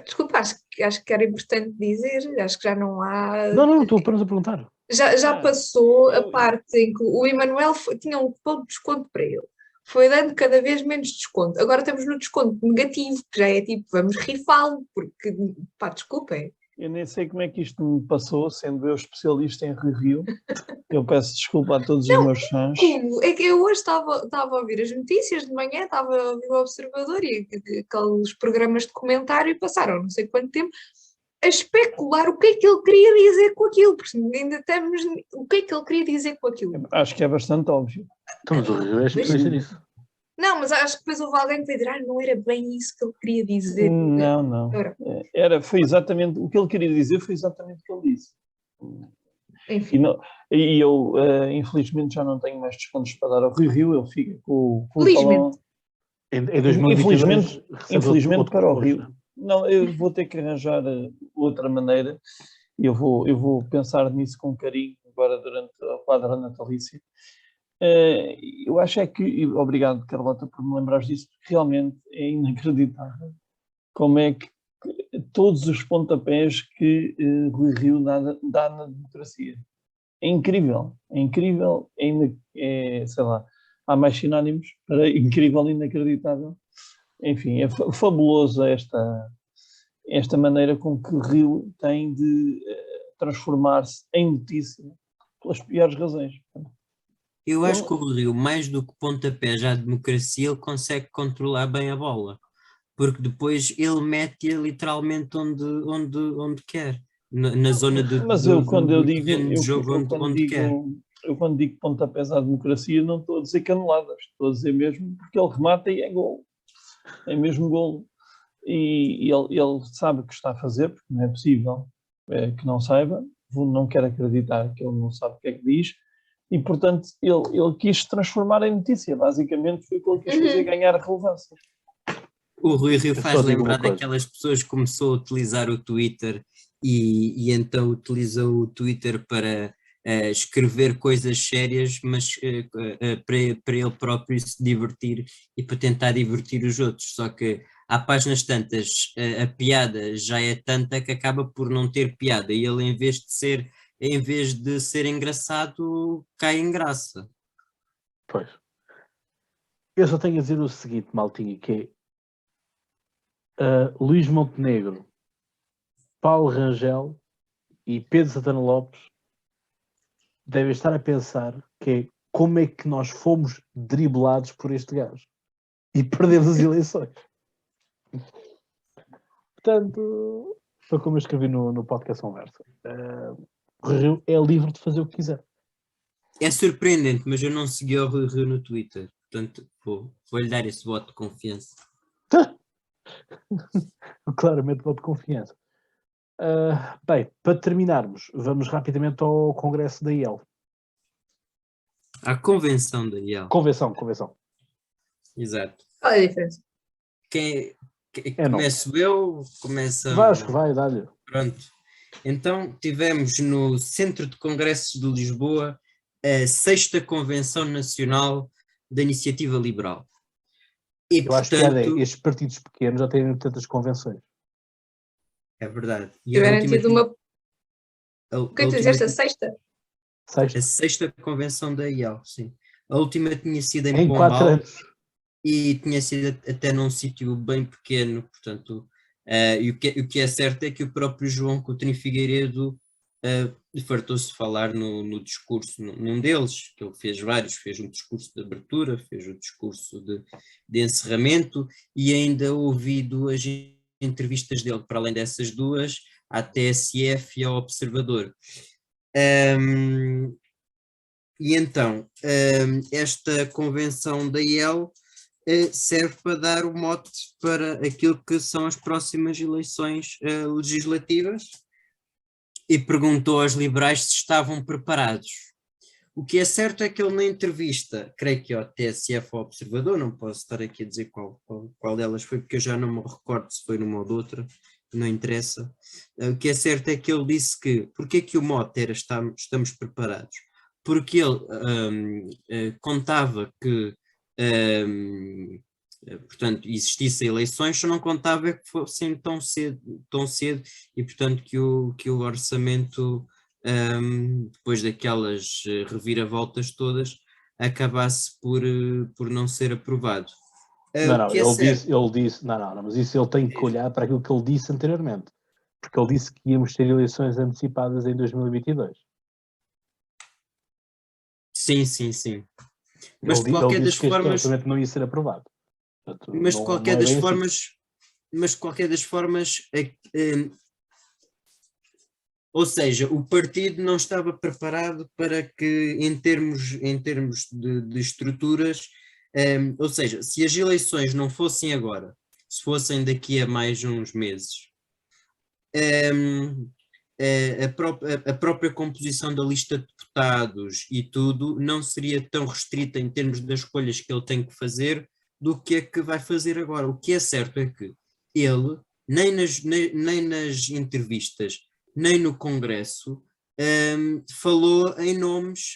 C: Desculpa, acho que era importante dizer, acho que já não há.
B: Não, estou apenas a perguntar.
C: Já passou a parte em que o Emanuel tinha um ponto de desconto para ele. Foi dando cada vez menos desconto. Agora estamos no desconto negativo, que já é tipo, vamos rifá-lo, porque, pá, desculpem.
D: Eu nem sei como é que isto me passou, sendo eu especialista em review. Eu peço desculpa a todos os meus fãs.
C: Como? É que eu hoje estava a ouvir as notícias de manhã, estava a ouvir o Observador e aqueles programas de comentário passaram não sei quanto tempo a especular o que é que ele queria dizer com aquilo, porque ainda estamos. O que é que ele queria dizer com aquilo?
D: Acho que é bastante óbvio.
B: Então, mas o Rio é especialista nisso.
C: Não, mas acho que depois houve alguém que veio dizer, não era bem isso que ele queria dizer.
D: Não. Foi exatamente o que ele queria dizer, foi exatamente o que ele disse.
C: Enfim.
D: E eu, infelizmente, já não tenho mais descontos para dar ao Rio, ele fica com o
C: Felizmente.
B: Em 2022,
D: infelizmente para o Rio. Não, eu vou ter que arranjar outra maneira e eu vou pensar nisso com carinho agora durante a quadra natalícia. Eu acho que, obrigado Carlota por me lembrares disso, porque realmente é inacreditável como é que todos os pontapés que Rui Rio dá na democracia. É incrível, sei lá, há mais sinónimos para incrível e inacreditável. Enfim, é fabuloso esta maneira com que Rio tem de transformar-se em notícia pelas piores razões.
E: Eu acho que o Rio, mais do que pontapés à democracia, ele consegue controlar bem a bola, porque depois ele mete-a literalmente onde quer, na zona de
D: Mas eu quando digo pontapés à democracia não estou a dizer caneladas, estou a dizer mesmo porque ele remata e é golo, é mesmo golo. E ele sabe o que está a fazer, porque não é possível que não saiba, não quero acreditar que ele não sabe o que é que diz, e portanto ele quis transformar em notícia, basicamente foi o que ele quis fazer, ganhar relevância.
E: O Rui Rio faz lembrar daquelas pessoas que começou a utilizar o Twitter e então utiliza o Twitter para escrever coisas sérias, mas para ele próprio se divertir e para tentar divertir os outros, só que há páginas tantas, a piada já é tanta que acaba por não ter piada e ele em vez de ser engraçado, cai em graça.
B: Pois. Eu só tenho a dizer o seguinte, maltinha, que é Luís Montenegro, Paulo Rangel e Pedro Santana Lopes devem estar a pensar que é como é que nós fomos driblados por este gajo e perdemos as eleições. Portanto, foi como eu escrevi no podcast Conversa. O Rio é livre de fazer o que quiser.
E: É surpreendente, mas eu não segui o Rui Rio no Twitter, portanto vou-lhe dar esse voto de confiança.
B: Claramente voto de confiança. Bem, para terminarmos, vamos rapidamente ao congresso da IEL.
E: À convenção da IEL.
B: Convenção.
E: Exato.
C: Qual é a diferença?
E: Começo eu? Começa...
B: Vasco, vai, dá-lhe.
E: Pronto. Então, tivemos no Centro de Congressos de Lisboa a 6ª Convenção Nacional da Iniciativa Liberal. E,
B: eu acho que estes partidos pequenos já têm tantas convenções.
E: É verdade. E
C: tiveram tido uma... O que tu disseste, a 6ª?
E: A 6ª Convenção da IEL, sim. A última tinha sido em
B: Em 4
E: Pombal
B: anos.
E: e tinha sido até num sítio bem pequeno, portanto, e o que é certo é que o próprio João Coutinho Figueiredo fartou-se de falar no discurso, num deles, que ele fez vários, fez um discurso de abertura, fez um discurso de encerramento, e ainda ouvi 2 entrevistas dele, para além dessas 2, à TSF e ao Observador. E então, esta convenção da IEL serve para dar o mote para aquilo que são as próximas eleições legislativas e perguntou aos liberais se estavam preparados. O que é certo é que ele na entrevista, creio que ao TSF ou Observador, não posso estar aqui a dizer qual delas foi, porque eu já não me recordo se foi numa ou de outra, não interessa. O que é certo é que ele disse que, porque é que o mote era estamos preparados? Porque ele contava que, portanto, existissem eleições, só não contava que fossem tão cedo e, portanto, que o orçamento, depois daquelas reviravoltas todas, acabasse por não ser aprovado.
B: Não,
E: O que é certo,
B: ele disse, não, mas isso ele tem que olhar para aquilo que ele disse anteriormente. Porque ele disse que íamos ter eleições antecipadas em 2022.
E: sim. Mas de
B: Ele
E: qualquer das
B: disse que este
E: formas,
B: orçamento não ia ser aprovado. Portanto,
E: mas de
B: não
E: qualquer
B: é
E: das
B: bem assim.
E: formas, ou seja, o partido não estava preparado para que, em termos de estruturas, ou seja, se as eleições não fossem agora, se fossem daqui a mais uns meses, a própria composição da lista de deputados e tudo não seria tão restrita em termos das escolhas que ele tem que fazer do que é que vai fazer agora. O que é certo é que ele, nem nas entrevistas, nem no Congresso, falou em nomes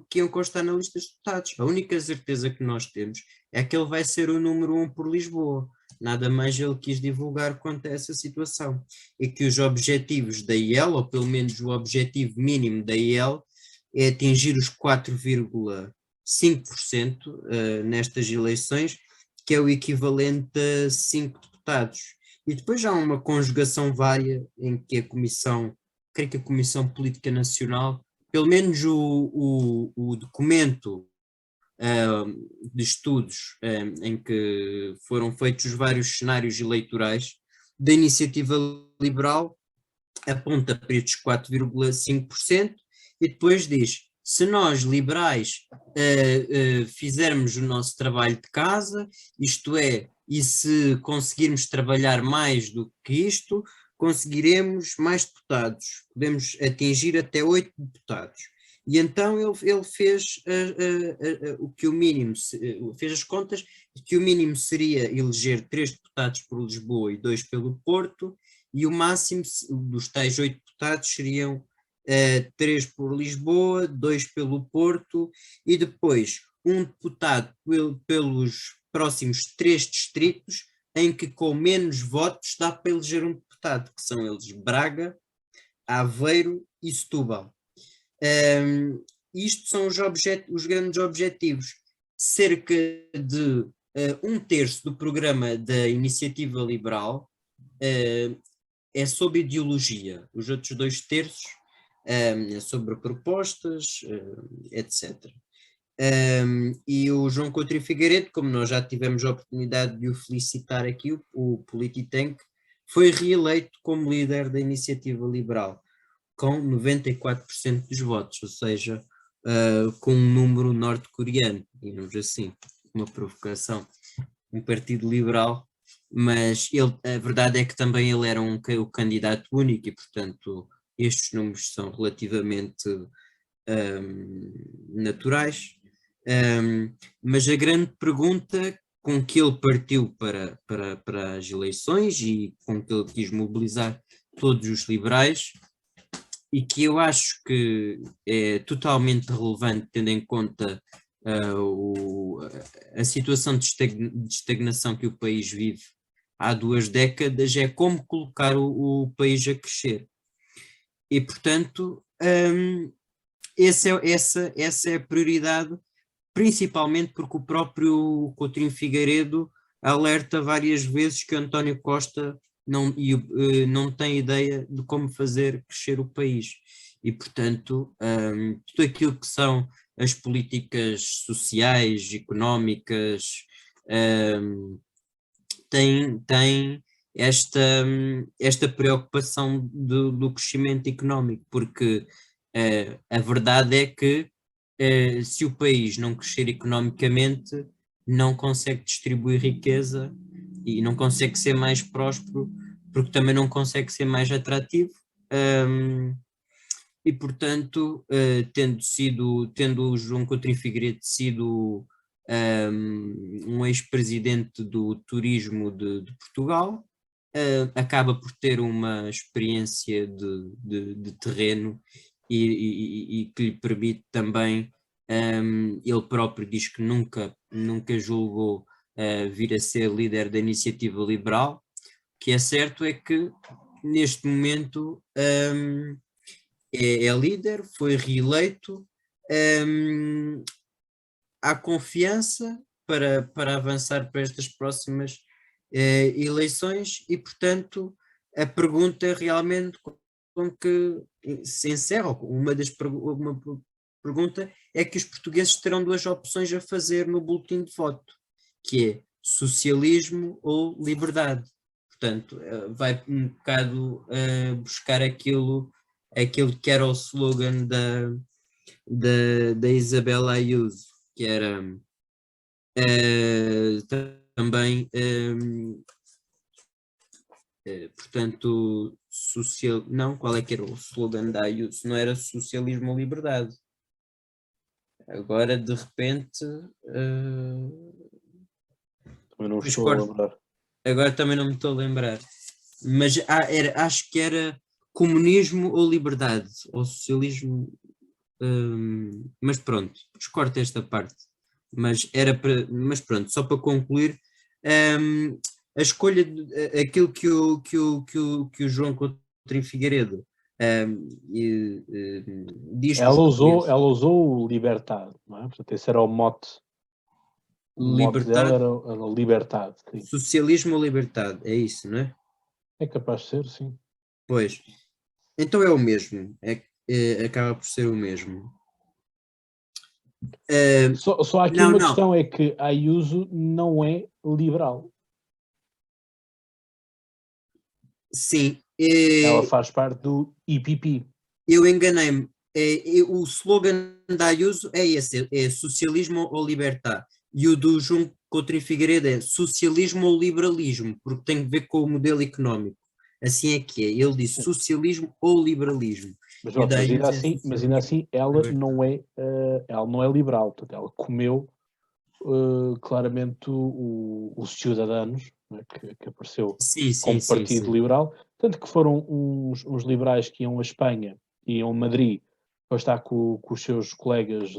E: que iam constar na lista de deputados. A única certeza que nós temos é que ele vai ser o número 1 por Lisboa. Nada mais ele quis divulgar quanto a essa situação. E que os objetivos da IEL, ou pelo menos o objetivo mínimo da IEL, é atingir os 4,5% nestas eleições, que é o equivalente a 5 deputados. E depois há uma conjugação vária em que a Comissão, creio que a Comissão Política Nacional, pelo menos o documento de estudos em que foram feitos vários cenários eleitorais da iniciativa liberal, aponta para estes 4,5% e depois diz, se nós liberais fizermos o nosso trabalho de casa, isto é, e se conseguirmos trabalhar mais do que isto, conseguiremos mais deputados, podemos atingir até 8 deputados. E então ele fez o que o mínimo, fez as contas, que o mínimo seria eleger 3 deputados por Lisboa e 2 pelo Porto, e o máximo dos tais 8 deputados seriam 3 por Lisboa, 2 pelo Porto, e depois um deputado pelos próximos 3 distritos, em que com menos votos dá para eleger um deputado, que são eles Braga, Aveiro e Setúbal. Isto são os grandes objetivos. Cerca de 1/3 do programa da Iniciativa Liberal é sobre ideologia, os outros 2/3 é sobre propostas, etc. E o João Coutinho Figueiredo, como nós já tivemos a oportunidade de o felicitar aqui, o Polititank, foi reeleito como líder da Iniciativa Liberal, com 94% dos votos, ou seja, com um número norte-coreano, digamos assim, uma provocação, um partido liberal, mas a verdade é que também ele era o candidato único e, portanto, estes números são relativamente naturais, mas a grande pergunta com que ele partiu para as eleições e com que ele quis mobilizar todos os liberais, e que eu acho que é totalmente relevante tendo em conta a situação de estagnação que o país vive há 2 décadas, é como colocar o país a crescer. E, portanto, essa é a prioridade principalmente porque o próprio Coutinho Figueiredo alerta várias vezes que o António Costa não tem ideia de como fazer crescer o país. E, portanto, tudo aquilo que são as políticas sociais, económicas, tem esta preocupação do crescimento económico, porque a verdade é que se o país não crescer economicamente, não consegue distribuir riqueza e não consegue ser mais próspero, porque também não consegue ser mais atrativo. E, portanto, tendo o João Coutinho Figueiredo sido um ex-presidente do turismo de Portugal, acaba por ter uma experiência de terreno e que lhe permite também, ele próprio diz que nunca julgou vir a ser líder da Iniciativa Liberal. O que é certo é que neste momento é líder, foi reeleito, há confiança para avançar para estas próximas eleições e, portanto, a pergunta realmente com que se encerra, uma pergunta é que os portugueses terão duas opções a fazer no boletim de voto, que é socialismo ou liberdade. Portanto, vai um bocado buscar aquilo que era o slogan da Isabel Ayuso, que era também, portanto, não, qual é que era o slogan da Ayuso? Não era socialismo ou liberdade. Agora, de repente...
B: também não estou a lembrar.
E: Agora também não me estou a lembrar. Mas acho que era comunismo ou liberdade, ou socialismo... mas pronto, descorta esta parte. Mas pronto, só para concluir, a escolha aquilo que o João Coutinho Figueiredo diz que
B: ela usou o libertad, não é? Portanto, esse era o mote. O mote dela era a liberdade. Sim.
E: Socialismo ou liberdade, é isso, não é?
B: É capaz de ser, sim.
E: Pois, então é o mesmo, acaba por ser o mesmo.
B: Só há aqui uma questão, é que a Ayuso não é liberal.
E: Sim.
B: Ela faz parte do IPP.
E: Eu enganei-me. O slogan da Ayuso é esse, é socialismo ou liberdade. E o do João Coutinho Figueiredo é socialismo ou liberalismo, porque tem a ver com o modelo económico. Assim é que é. Ele disse socialismo ou liberalismo.
B: Mas ainda assim ela não é liberal. Portanto, ela comeu claramente os Ciudadanos, né, que apareceu como partido liberal. Tanto que foram uns liberais que iam a Espanha, iam a Madrid, para estar com os seus colegas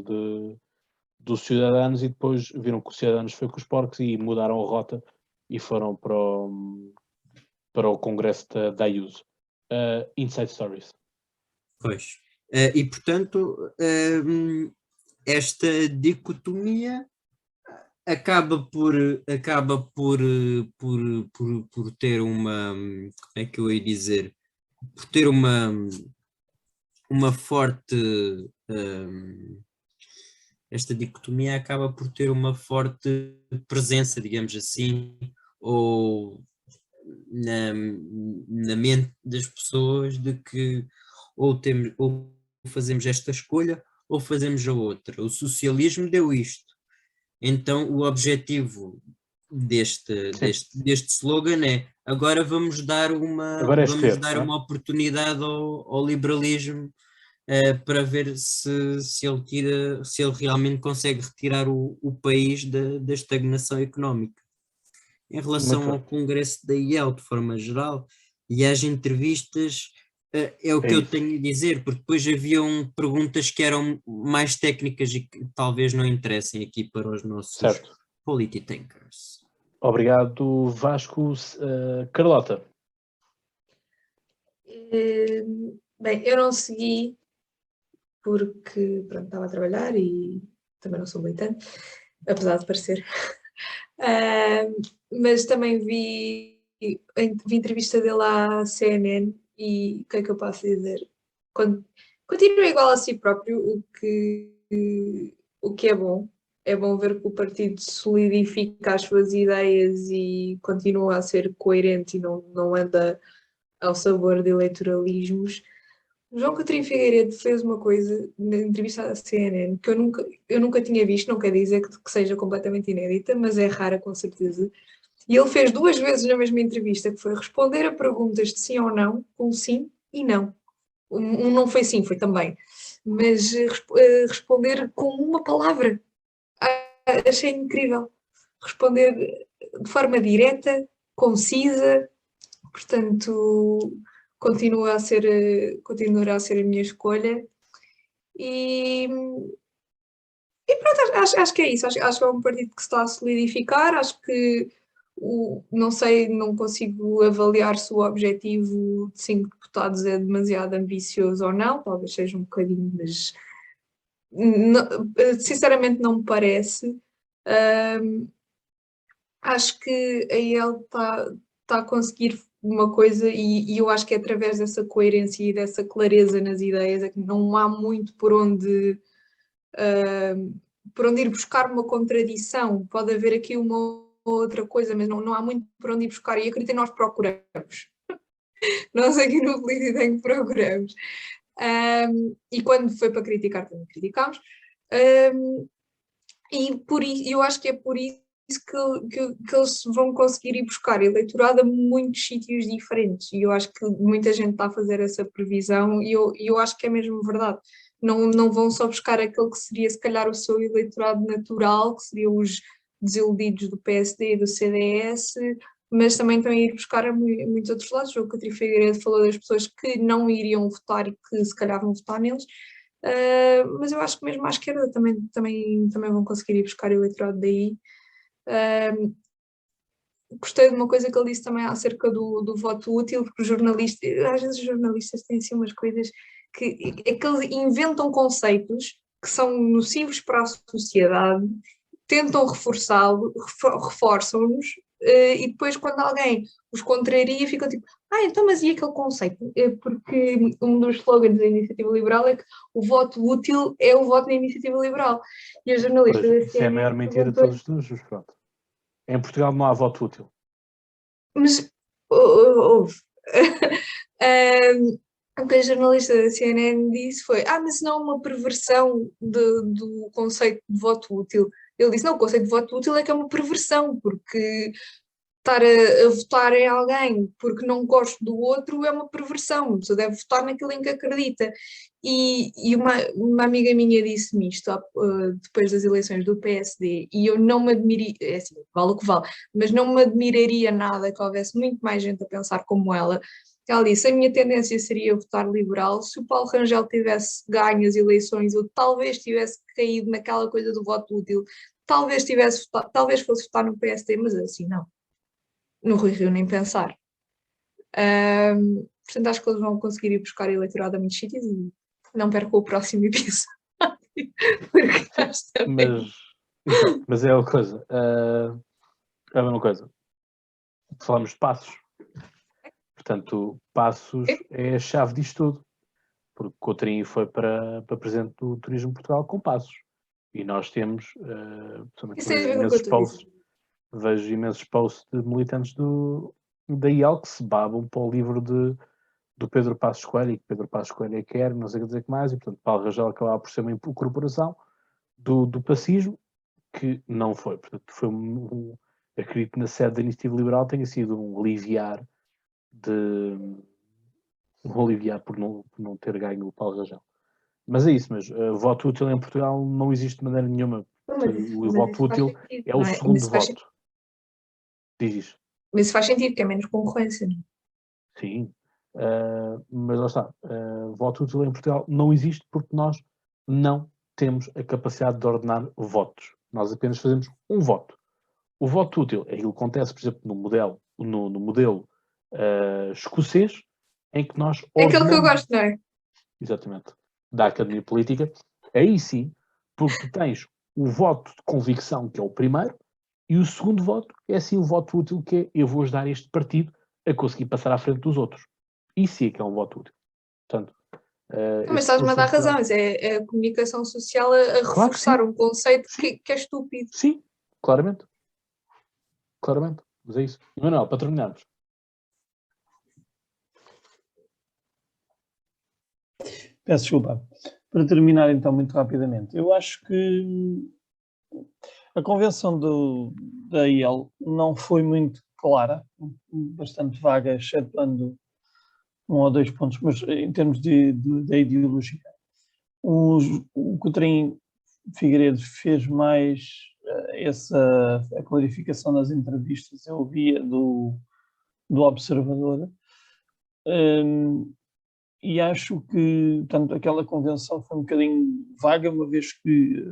B: dos Ciudadanos, e depois viram que os Ciudadanos foi com os porcos e mudaram a rota e foram para o Congresso da Ayuso. Inside Stories.
E: Pois. E portanto, esta dicotomia acaba por ter uma, como é que eu ia dizer, por ter uma forte, esta dicotomia acaba por ter uma forte presença, digamos assim, ou na mente das pessoas, de que ou fazemos esta escolha ou fazemos a outra. O socialismo deu isto. Então o objetivo deste slogan é: agora vamos dar uma oportunidade ao liberalismo, para ver se ele realmente consegue retirar o país da estagnação económica. Em relação ao Congresso da IEL, de forma geral, e às entrevistas, é o que eu tenho a dizer, porque depois haviam perguntas que eram mais técnicas e que talvez não interessem aqui para os nossos polititankers.
B: Obrigado, Vasco. Carlota?
C: Bem, eu não segui porque estava a trabalhar e também não sou militante, apesar de parecer. Mas também vi entrevista dele à CNN e o que é que eu posso dizer? Continua igual a si próprio, o que é bom. É bom ver que o partido solidifica as suas ideias e continua a ser coerente e não anda ao sabor de eleitoralismos. João Coutinho Figueiredo fez uma coisa na entrevista à CNN que eu nunca tinha visto, não quer dizer que seja completamente inédita, mas é rara com certeza. E ele fez 2 vezes na mesma entrevista, que foi responder a perguntas de sim ou não, com sim e não. Um não foi sim, foi também. Mas responder com uma palavra. Achei incrível. Responder de forma direta, concisa, portanto, continuará a ser a minha escolha. E pronto, acho que é isso. Acho que é um partido que se está a solidificar. Acho que, não sei, não consigo avaliar se o objetivo de 5 deputados é demasiado ambicioso ou não. Talvez seja um bocadinho, mas sinceramente não me parece. Acho que a ele está a conseguir uma coisa e eu acho que é através dessa coerência e dessa clareza nas ideias é que não há muito por onde ir buscar uma contradição. Pode haver aqui uma ou outra coisa, mas não há muito por onde ir buscar e acredito que nós procuramos. Nós aqui no Polititank procuramos. E quando foi para criticar, também criticámos. E por isso, eu acho que é por isso que eles vão conseguir ir buscar eleitorado a muitos sítios diferentes. E eu acho que muita gente está a fazer essa previsão e eu acho que é mesmo verdade. Não vão só buscar aquele que seria, se calhar, o seu eleitorado natural, que seriam os desiludidos do PSD e do CDS, mas também estão a ir buscar a muitos outros lados. O Coutinho Figueiredo falou das pessoas que não iriam votar e que se calhar vão votar neles. Mas eu acho que mesmo à esquerda também vão conseguir ir buscar eleitorado daí. Gostei de uma coisa que ele disse também acerca do voto útil, porque às vezes os jornalistas têm assim umas coisas que eles inventam conceitos que são nocivos para a sociedade, tentam reforçá-lo, reforçam-nos, e depois quando alguém os contraria ficam tipo, então mas e aquele conceito? Porque um dos slogans da Iniciativa Liberal é que o voto útil é o voto da Iniciativa Liberal. E os jornalistas...
B: Isso é a maior mentira de todos os tempos, mas pronto. Em Portugal não há voto útil.
C: Mas houve. O que a jornalista da CNN disse foi: mas não é uma perversão do conceito de voto útil. Ele disse: não, o conceito de voto útil é que é uma perversão, porque estar a votar em alguém porque não gosto do outro é uma perversão. Você deve votar naquilo em que acredita. E uma amiga minha disse-me isto depois das eleições do PSD, e eu não me admiraria, é assim, vale o que vale, mas não me admiraria nada que houvesse muito mais gente a pensar como ela. Ela disse: a minha tendência seria votar liberal. Se o Paulo Rangel tivesse ganho as eleições, eu talvez tivesse caído naquela coisa do voto útil, talvez fosse votar no PSD, mas assim não. No Rui Rio nem pensar. Portanto, acho que eles vão conseguir ir buscar eleitorado a muitos sítios e não perco o próximo episódio.
B: Mas é uma coisa. É a mesma coisa. Falamos de Passos. Portanto, Passos é a chave disto tudo. Porque Coutinho foi para presidente do Turismo de Portugal com Passos. E nós temos, vejo imensos posts de militantes da IEL que se babam para o livro do Pedro Passos Coelho, e que Pedro Passos Coelho quer, não sei o que dizer que mais, e portanto Paulo Rangel acabava por ser uma incorporação do fascismo, que não foi. Portanto, foi acredito que na sede da Iniciativa Liberal tenha sido um aliviar por não ter ganho o Paulo Rangel. Mas é isso, mas voto útil em Portugal não existe de maneira nenhuma. O voto útil é o segundo voto. Diz.
C: Mas isso faz sentido, que é menos concorrência, não é?
B: Sim, mas lá está. Voto útil em Portugal não existe porque nós não temos a capacidade de ordenar votos. Nós apenas fazemos um voto. O voto útil é aquilo que acontece, por exemplo, no modelo escocês, em que nós
C: ordenamos... É aquele que eu gosto, não é?
B: Exatamente. Da Academia Política. Aí sim, porque tu tens o voto de convicção, que é o primeiro, e o segundo voto é assim o voto útil, que é eu vou ajudar este partido a conseguir passar à frente dos outros. Isso sim é que é um voto útil. Portanto,
C: Mas estás-me a dar razão, mas é a comunicação social a
B: Claro que
C: reforçar
B: sim.
C: um conceito
B: Sim.
C: que é estúpido.
B: Sim, claramente. Claramente. Mas é isso. E Manuel, para terminarmos.
D: Peço desculpa. Para terminar, então, muito rapidamente, eu acho que a convenção da IEL não foi muito clara, bastante vaga, excetuando um ou dois pontos, mas em termos da ideologia. O Coutinho Figueiredo fez mais a clarificação nas entrevistas, eu via do Observador, e acho que, tanto aquela convenção foi um bocadinho vaga, uma vez que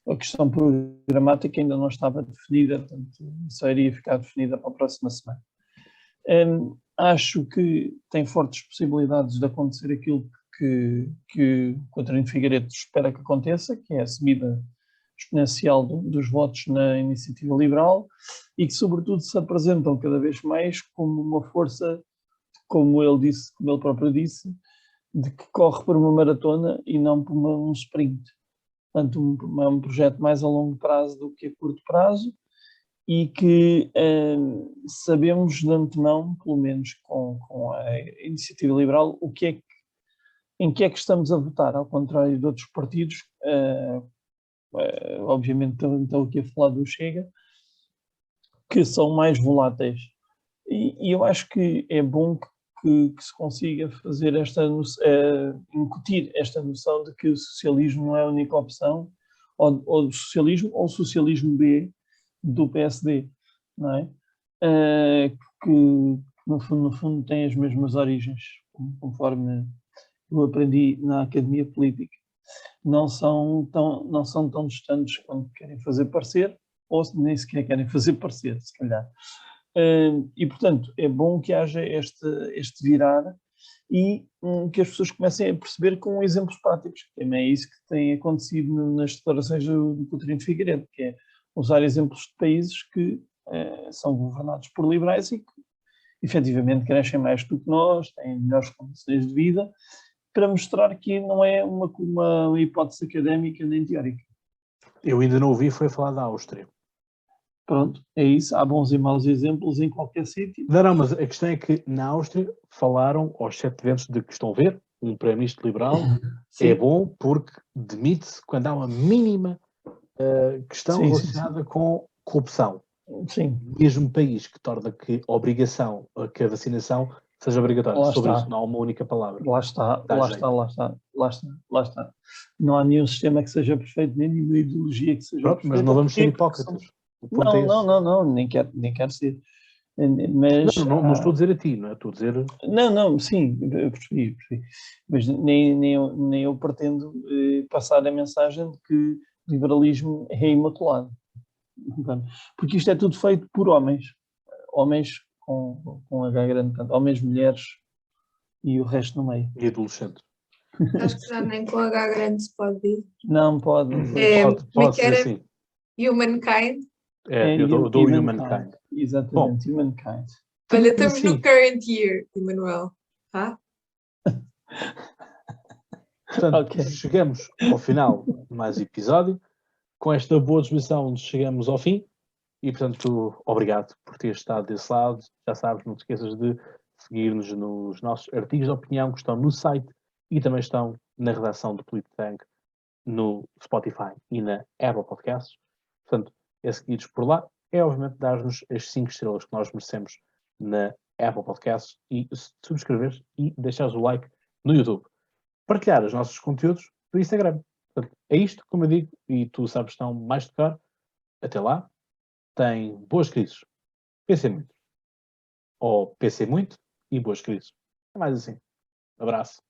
D: a questão programática ainda não estava definida, portanto, só iria ficar definida para a próxima semana. Acho que tem fortes possibilidades de acontecer aquilo que o Coutinho Figueiredo espera que aconteça, que é a subida exponencial dos votos na iniciativa liberal e que, sobretudo, se apresentam cada vez mais como uma força, como ele próprio disse, de que corre por uma maratona e não por um sprint. Portanto, é um projeto mais a longo prazo do que a curto prazo e que sabemos de antemão, pelo menos com a iniciativa liberal, em que é que estamos a votar, ao contrário de outros partidos, obviamente estou aqui a falar do Chega, que são mais voláteis. E eu acho que é bom que se consiga fazer incutir esta noção de que o socialismo não é a única opção, ou o socialismo B do PSD, não é? Que no fundo tem as mesmas origens, conforme eu aprendi na Academia Política. Não são tão distantes quanto querem fazer parecer, ou nem sequer querem fazer parecer, se calhar. E, portanto, é bom que haja este virar e que as pessoas comecem a perceber com exemplos práticos. Também é isso que tem acontecido nas declarações do Coutinho Figueiredo, que é usar exemplos de países que são governados por liberais e que efetivamente crescem mais do que nós, têm melhores condições de vida, para mostrar que não é uma hipótese académica nem teórica.
B: Eu ainda não ouvi, foi falar da Áustria.
D: Pronto, é isso. Há bons e maus exemplos em qualquer sítio.
B: Não, mas a questão é que na Áustria falaram aos 7 ventos de que estão a ver, um primeiro-ministro liberal é bom porque demite-se quando há uma mínima questão relacionada com corrupção.
D: Sim.
B: Mesmo país que torna que a obrigação, que a vacinação seja obrigatória. Sobre isso não há uma única palavra.
D: Lá está. Não há nenhum sistema que seja perfeito, nem nenhuma ideologia que seja perfeita.
B: Mas não vamos ser hipócritas.
D: Não, nem quero ser. Mas,
B: não estou a dizer a ti, não é? Estou a dizer...
D: Não, sim, eu percebi. Mas nem eu pretendo passar a mensagem de que liberalismo é imaculado. Porque isto é tudo feito por homens com H grande, portanto, homens, mulheres e o resto no meio.
B: E adolescentes.
C: Acho que já nem com H grande se pode dizer.
D: Não pode.
B: Pode ser assim.
C: Humankind.
B: Eu dou Humankind.
D: Exatamente, Humankind.
C: Olha, estamos no current year, Emanuel.
B: Portanto, chegamos ao final de mais episódio. Com esta boa disposição chegamos ao fim. E, portanto, obrigado por ter estado desse lado. Já sabes, não te esqueças de seguir-nos nos nossos artigos de opinião que estão no site e também estão na redação do PolitiTank no Spotify e na Apple Podcasts. Portanto, é seguir-nos por lá. É, obviamente, dar-nos as 5 estrelas que nós merecemos na Apple Podcasts e subscreveres e deixares o like no YouTube. Partilhar os nossos conteúdos no Instagram. Portanto, é isto, como eu digo, e tu sabes, estão mais de tocar. Até lá. Tem boas crises. PC muito. Ou PC muito e boas crises. É mais assim. Abraço.